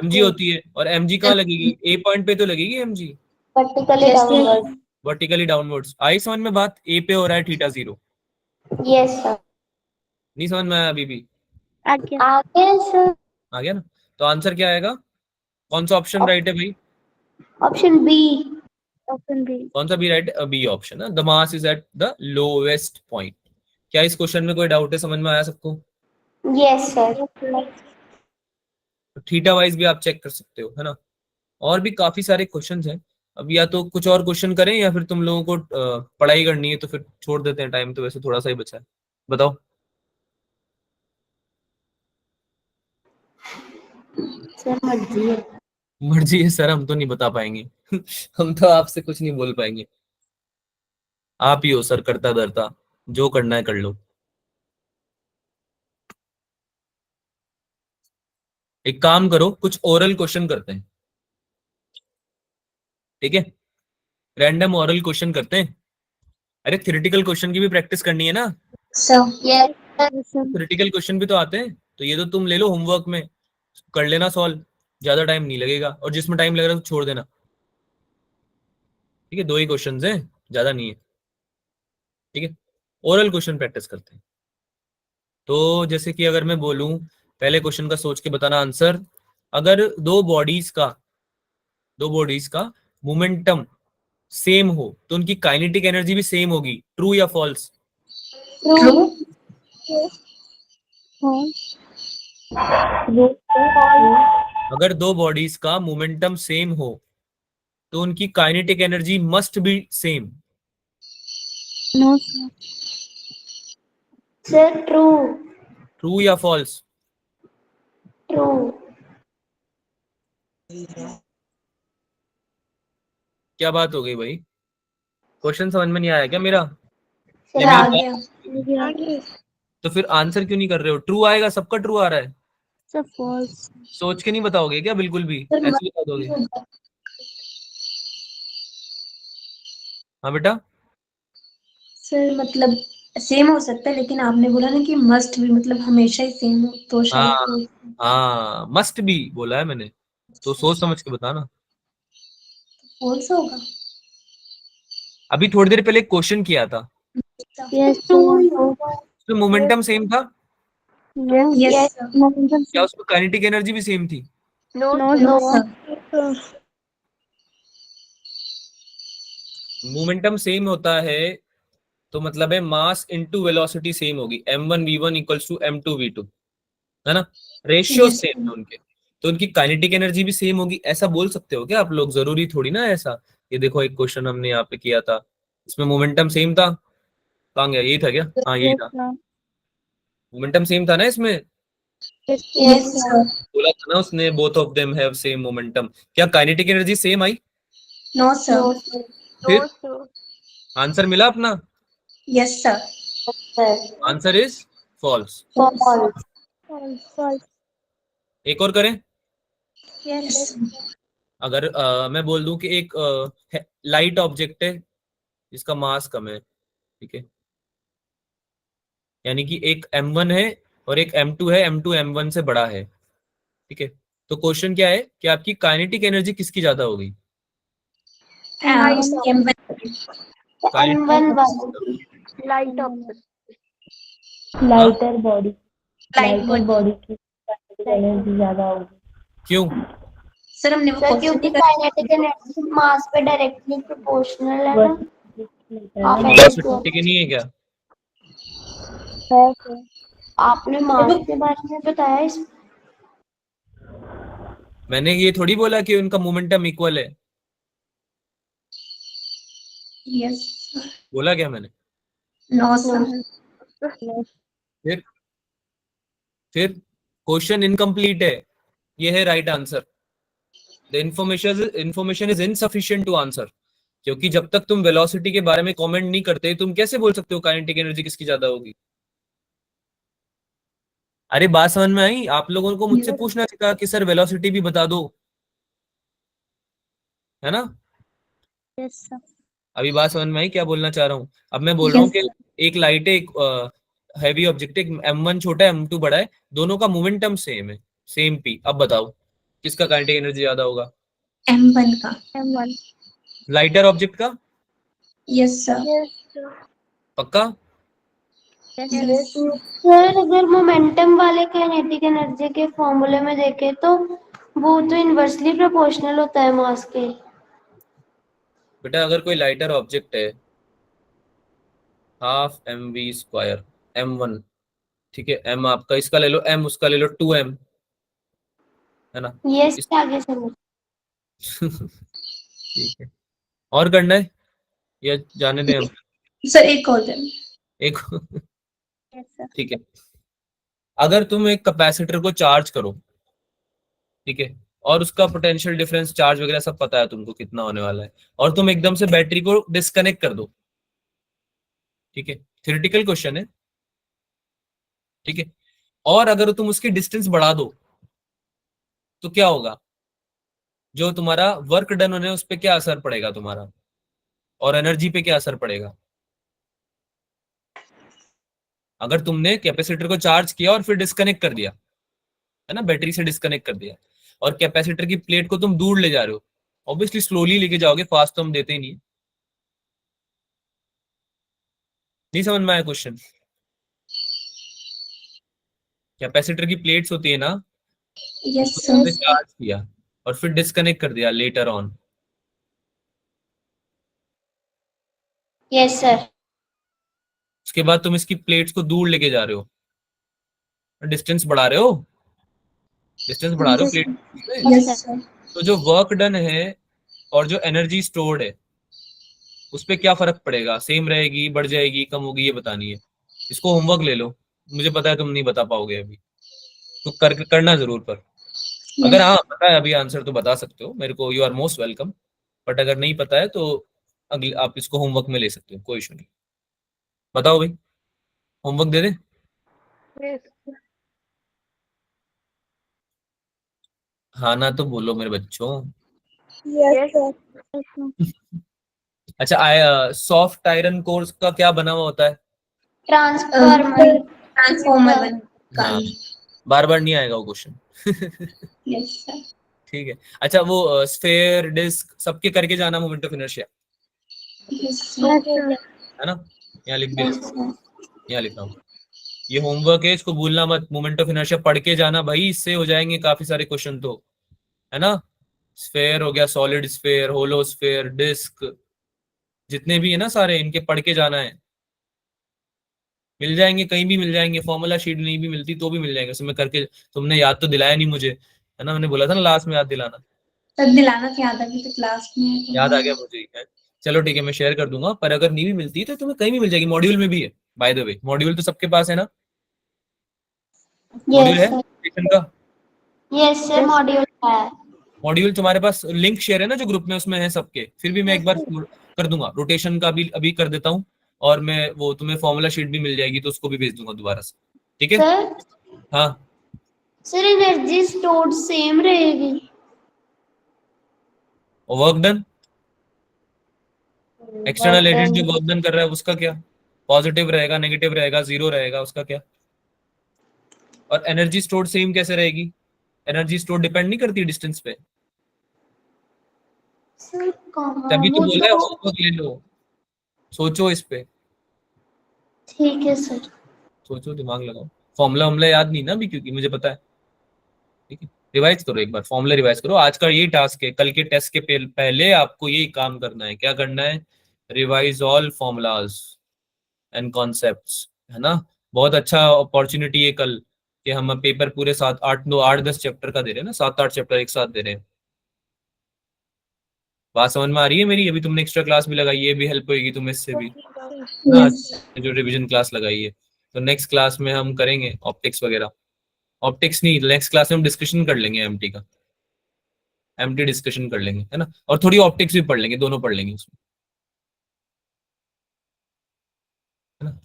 mg होती है, और mg कहाँ लगेगी? ए पॉइंट पे तो लगेगी mg, vertically Yes, sir. Downward. Vertically downwards. आई समझ में बात? ए पे हो रहा है थीटा 0, यस सर। नहीं समझ में आया अभी भी? आगे आगे सर आ गया ना? तो आंसर क्या आएगा? कौन सा ऑप्शन राइट है भाई? Option B. Option B. कौन सा बी राइट है? बी ऑप्शन है, the mass is at the lowest point. क्या इस क्वेश्चन में कोई डाउट है? समझ में आया सबको? Yes sir. थीटा वाइज भी आप चेक कर सकते हो, है ना? और भी काफी सारे क्वेश्चंस हैं। अब या तो कुछ और क्वेश्चन करें, या फिर तुम लोगों को पढ़ाई करनी है तो फिर छोड़ देते हैं, टाइम तो वैसे थोड़ा सा ही बचा है। बताओ। सर मर्जी है। मर्जी है सर, हम तो नहीं बता पाएंगे हम तो आपसे कुछ नहीं बोल पाएंगे। आप ही हो सर करता धरता, जो करना है कर लो। एक काम करो, कुछ ओरल क्वेश्चन करते हैं, ठीक है? रैंडम ओरल क्वेश्चन करते हैं। अरे थ्योरेटिकल क्वेश्चन की भी प्रैक्टिस करनी है ना? So, yes sir. Theoretical question भी तो आते हैं, तो ये तो तुम ले लो होमवर्क में, कर लेना सॉल्व, ज्यादा टाइम नहीं लगेगा, और जिसमें टाइम लग रहा है तो छोड़ देना, ठीक है? 2 ही क्वेश्चन हैं, ज्यादा नहीं है, ठीक है? ओरल क्वेश्चन प्रैक्टिस करते हैं। तो जैसे कि अगर मैं बोलूं, पहले क्वेश्चन का सोच के बताना आंसर। अगर दो बॉडीज का मोमेंटम सेम हो तो उनकी काइनेटिक एनर्जी भी सेम होगी, ट्रू या फॉल्स? true. अगर दो बॉडीज का मोमेंटम सेम हो तो उनकी kinetic energy must be same, no sir true. True या फॉल्स? ट्रू। क्या बात हो गई भाई? क्वेश्चन समझ में नहीं आया क्या मेरा? सर या मेरी आ बात? गया। तो फिर आंसर क्यों नहीं कर रहे हो? ट्रू आएगा, सबका ट्रू आ रहा है। सब फॉल्स। सोच के नहीं बताओगे क्या? बिल्कुल भी सर ऐसे बता दोगे? हाँ बेटा। सर मतलब सेम हो सकता है, लेकिन आपने बोला ना कि मस्ट भी, मतलब हमेशा ही सेम हो, तो शायद हाँ हाँ, मस्ट बी बोला है मैंने, तो सोच समझ के बताना। फॉल्स होगा। अभी थोड़ी देर पहले क्वेश्चन किया था, यस ट्रू सर। ही होगा। तो मोमेंटम सेम था, no yes yes. Sir. Momentum क्या उसमें काइनेटिक एनर्जी भी सेम थी? No no no sir. Sir. Momentum same होता है तो मतलब है मास इनटू वेलोसिटी सेम होगी, m1v1 इक्वल्स टू m2v2, है ना? रेशियो यस सेम है उनके, तो उनकी काइनेटिक एनर्जी भी सेम होगी, ऐसा बोल सकते हो क्या आप लोग? जरूरी थोड़ी ना ऐसा। ये देखो एक क्वेश्चन हमने यहाँ पे किया था, इसमें मोमेंटम सेम था, कहाँ गया? यही था क्या? हाँ यही यस था, सर। मोमेंटम सेम था ना इसमें। Yes yes sir. सर। बोला था ना उसने, both of them have same momentum. क्या काइनेटिक एनर्जी सेम आई? No no sir. सर। फिर आंसर मिला अपना? Yes sir. Sir answer is false. False. False. एक और करें? यस। अगर मैं बोल दूं कि एक लाइट ऑब्जेक्ट है जिसका मास कम है, ठीक है? यानी कि एक m1 है और एक m2 है, m2 m1 से बड़ा है, ठीक है? तो क्वेश्चन क्या है कि आपकी काइनेटिक एनर्जी किसकी ज्यादा होगी? M1। M1 काइनेटिक वाली। Light option. Lighter body light lighter body. Body की एनर्जी ज्यादा होगी। क्यों? सर हमने वो सर क्वेश्चन क्योंकि नहीं कर। काइनेटिक एनर्जी मास पे डायरेक्टली प्रोपोर्शनल है ना। Half M velocity square. ठीक नहीं है क्या? है सर। आपने मास के बारे में बताया इस। मैंने ये थोड़ी बोला कि उनका मोमेंटम इक्वल है, यस। बोला क्या मैंने? No sir. फिर फिर क्वेश्चन इनकम्प्लीट है, ये है right answer. The information is insufficient to answer, क्योंकि जब तक तुम वेलोसिटी के बारे में कमेंट नहीं करते तुम कैसे बोल सकते हो काइनेटिक एनर्जी किसकी ज्यादा होगी? अरे बात समझ में आई? आप लोगों को मुझसे पूछना चाहिए कि सर वेलोसिटी भी बता दो, है ना? Yes sir. अभी बात समझ में आई क्या बोलना चाह रहा हूँ? अब मैं बोल रहा हूँ यस। कि एक लाइट है, एक हैवी ऑब्जेक्ट है, m1 छोटा है m2 बड़ा है, दोनों का मोमेंटम सेम है, सेम p। अब बताओ किसका काइनेटिक एनर्जी ज्यादा होगा? M1 का। M1। लाइटर ऑब्जेक्ट का? Yes sir. Yes, पक्का? Yes yes. सर। सर अगर मोमेंटम वाले काइनेटिक एनर्जी के फॉर्मूले में देखें तो वो तो इनवर्सली प्रोपोर्शनल होता है मास के। बेटा अगर कोई लाइटर ऑब्जेक्ट है, हाफ mv² m1, ठीक है, m आपका इसका ले लो, m उसका ले लो 2m, है ना? ये इस आगे समझ। ठीक है, और करना है या जाने दें हम? सर एक और दिन। एक यस सर। ठीक है, अगर तुम एक कैपेसिटर को चार्ज करो, ठीक है, और उसका पोटेंशियल डिफरेंस चार्ज वगैरह सब पता है तुमको कितना होने वाला है, और तुम एकदम से बैटरी को डिस्कनेक्ट कर दो, ठीक है, थ्योरेटिकल क्वेश्चन है, ठीक है, और अगर तुम उसकी डिस्टेंस बढ़ा दो तो क्या होगा? जो तुम्हारा वर्क डन होने उस पर क्या असर पड़ेगा तुम्हारा, और एनर्जी पे क्या असर पड़ेगा? अगर तुमने कैपेसिटर को चार्ज किया और फिर डिस्कनेक्ट कर दिया, है ना, बैटरी से डिस्कनेक्ट कर दिया, और कैपेसिटर की प्लेट को तुम दूर ले जा रहे हो, ऑब्वियसली स्लोली लेके जाओगे, फास्ट तो हम देते ही नहीं समझ में आया क्वेश्चन? कैपेसिटर की प्लेट्स होती है ना, यस उसको तुमने सर। चार्ज किया और फिर डिस्कनेक्ट कर दिया लेटर ऑन, यस सर। उसके बाद तुम इसकी प्लेट्स को दूर लेके जा रहे हो, डिस्टेंस बढ़ा रहे हो, डिस्टेंस बढ़ा रहे हो प्लेट से। Yes sir. तो जो वर्क डन है और जो एनर्जी स्टोर्ड है उस पर क्या फर्क पड़ेगा? सेम रहेगी, बढ़ जाएगी, कम होगी, ये बतानी है। इसको होमवर्क ले लो, मुझे पता है तुम नहीं बता पाओगे अभी, तो करना जरूर। पर अगर यस। हाँ पता है अभी आंसर तो बता सकते हो मेरे को, you are most welcome. But अगर नहीं पता है तो अगले आप इसको होमवर्क में ले सकते हो, कोई इशू नहीं। बताओ भाई, होमवर्क दे दे? yes, हाँ ना तो बोलो मेरे बच्चों। yes, sir. अच्छा, सॉफ्ट आयरन कोर्स का क्या बना हुआ होता है? ट्रांसफार्मर ट्रांसफॉर्मर बन का। हाँ, बार बार नहीं आएगा वो क्वेश्चन। Yes sir. ठीक है, अच्छा वो स्फेयर डिस्क सबके करके जाना moment of inertia, yes sir. है ना? यहाँ लिख भी लो, यस सर। यहाँ लिख रहा हूँ, ये होमवर्क है, इसको भूलना मत। मोमेंट ऑफ इनर्शिया पढ़ के जाना भाई, इससे हो जाएंगे काफी सारे क्वेश्चन तो, है ना? स्फेयर हो गया, solid sphere, hollow sphere, disc, जितने भी है ना सारे, इनके पढ़ के जाना है। मिल जाएंगे, कहीं भी मिल जाएंगे, फॉर्मूला शीट नहीं भी मिलती तो भी मिल जाएंगे, उसमें करके। तुमने याद तो दिलाया नहीं मुझे, है ना? मैंने बोला था ना लास्ट में याद दिलाना। सर दिलाना क्या था, अभी तो क्लास में है याद आ तो। गया मुझे ही है। चलो ठीक है, मैं शेयर कर दूंगा, पर अगर नहीं भी मिलती तो तुम्हें कहीं भी मिल जाएगी, मॉड्यूल में भी है। बाय द वे, मॉड्यूल तो सबके पास है ना? मॉड्यूल यस है सर। एजुकेशन का? यस सर मॉड्यूल है। मॉड्यूल तुम्हारे पास लिंक शेयर है ना जो ग्रुप में, उसमें है सबके? फिर भी मैं एक बार कर दूंगा, रोटेशन का भी अभी कर देता हूँ, और मैं वो तुम्हें फॉर्मूला शीट भी मिल जाएगी तो उसको भी भेज दूंगा दोबारा से, ठीक है? सर हाँ, सर एनर्जी स्टोर्ड सेम रहेगी। और वर्क डन, एक्सटर्नल एजेंट जो वर्क वर्क डन कर रहा है उसका क्या? पॉजिटिव रहेगा, नेगेटिव रहेगा, जीरो रहेगा, उसका क्या? और एनर्जी स्टोर्ड सेम कैसे रहेगी? एनर्जी स्टोर डिपेंड नहीं करती डिस्टेंस पे। सर कहाँ तभी तो वो बोल रहे हैं तो। होमवर्क ले लो, सोचो इस पे, ठीक है सर। सोचो, दिमाग लगाओ। फॉर्मूला वॉर्मूला याद नहीं ना अभी, क्योंकि मुझे पता है, ठीक है? रिवाइज करो एक बार, फॉर्मूला रिवाइज करो, आज का यही टास्क है, कल के टेस्ट के पहले आपको यही काम करना है। क्या करना है? Revise all formulas and concepts, है ना? बहुत अच्छा अपॉर्चुनिटी है कल, कि हम पेपर पूरे 7 8 9 8 10 चैप्टर का दे रहे हैं ना, 7 8 चैप्टर एक साथ दे रहे हैं। बात समझ में आ रही है मेरी? अभी तुमने एक्स्ट्रा क्लास भी लगाई है, ये भी हेल्प होगी तुम्हें इससे भी ना, यस। जो रिवीजन क्लास लगाई है। तो नेक्स्ट क्लास में हम करेंगे ऑप्टिक्स वगैरह, ऑप्टिक्स नहीं, नेक्स्ट क्लास में हम डिस्कशन कर लेंगे एमटी का, एमटी डिस्कशन कर लेंगे, है ना? और थोड़ी ऑप्टिक्स भी पढ़ लेंगे, दोनों पढ़ लेंगे उसमें, है ना?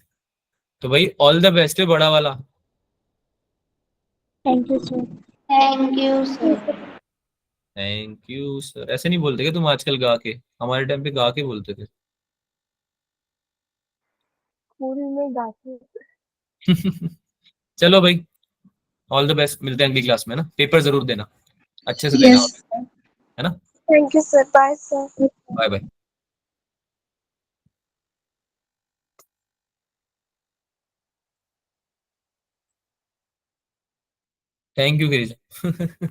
तो भाई ऑल द बेस्ट है बड़ा वाला। Thank you sir. Thank you sir. Thank you sir ऐसे नहीं बोलते क्या तुम आजकल? गा के, हमारे टाइम पे गा के बोलते थे। स्कूल में गाते चलो भाई, ऑल द बेस्ट, मिलते हैं अगली क्लास में ना। पेपर जरूर देना, अच्छे से देना, यस, है ना। Thank you sir, bye sir. Bye bye. Thank you Girija.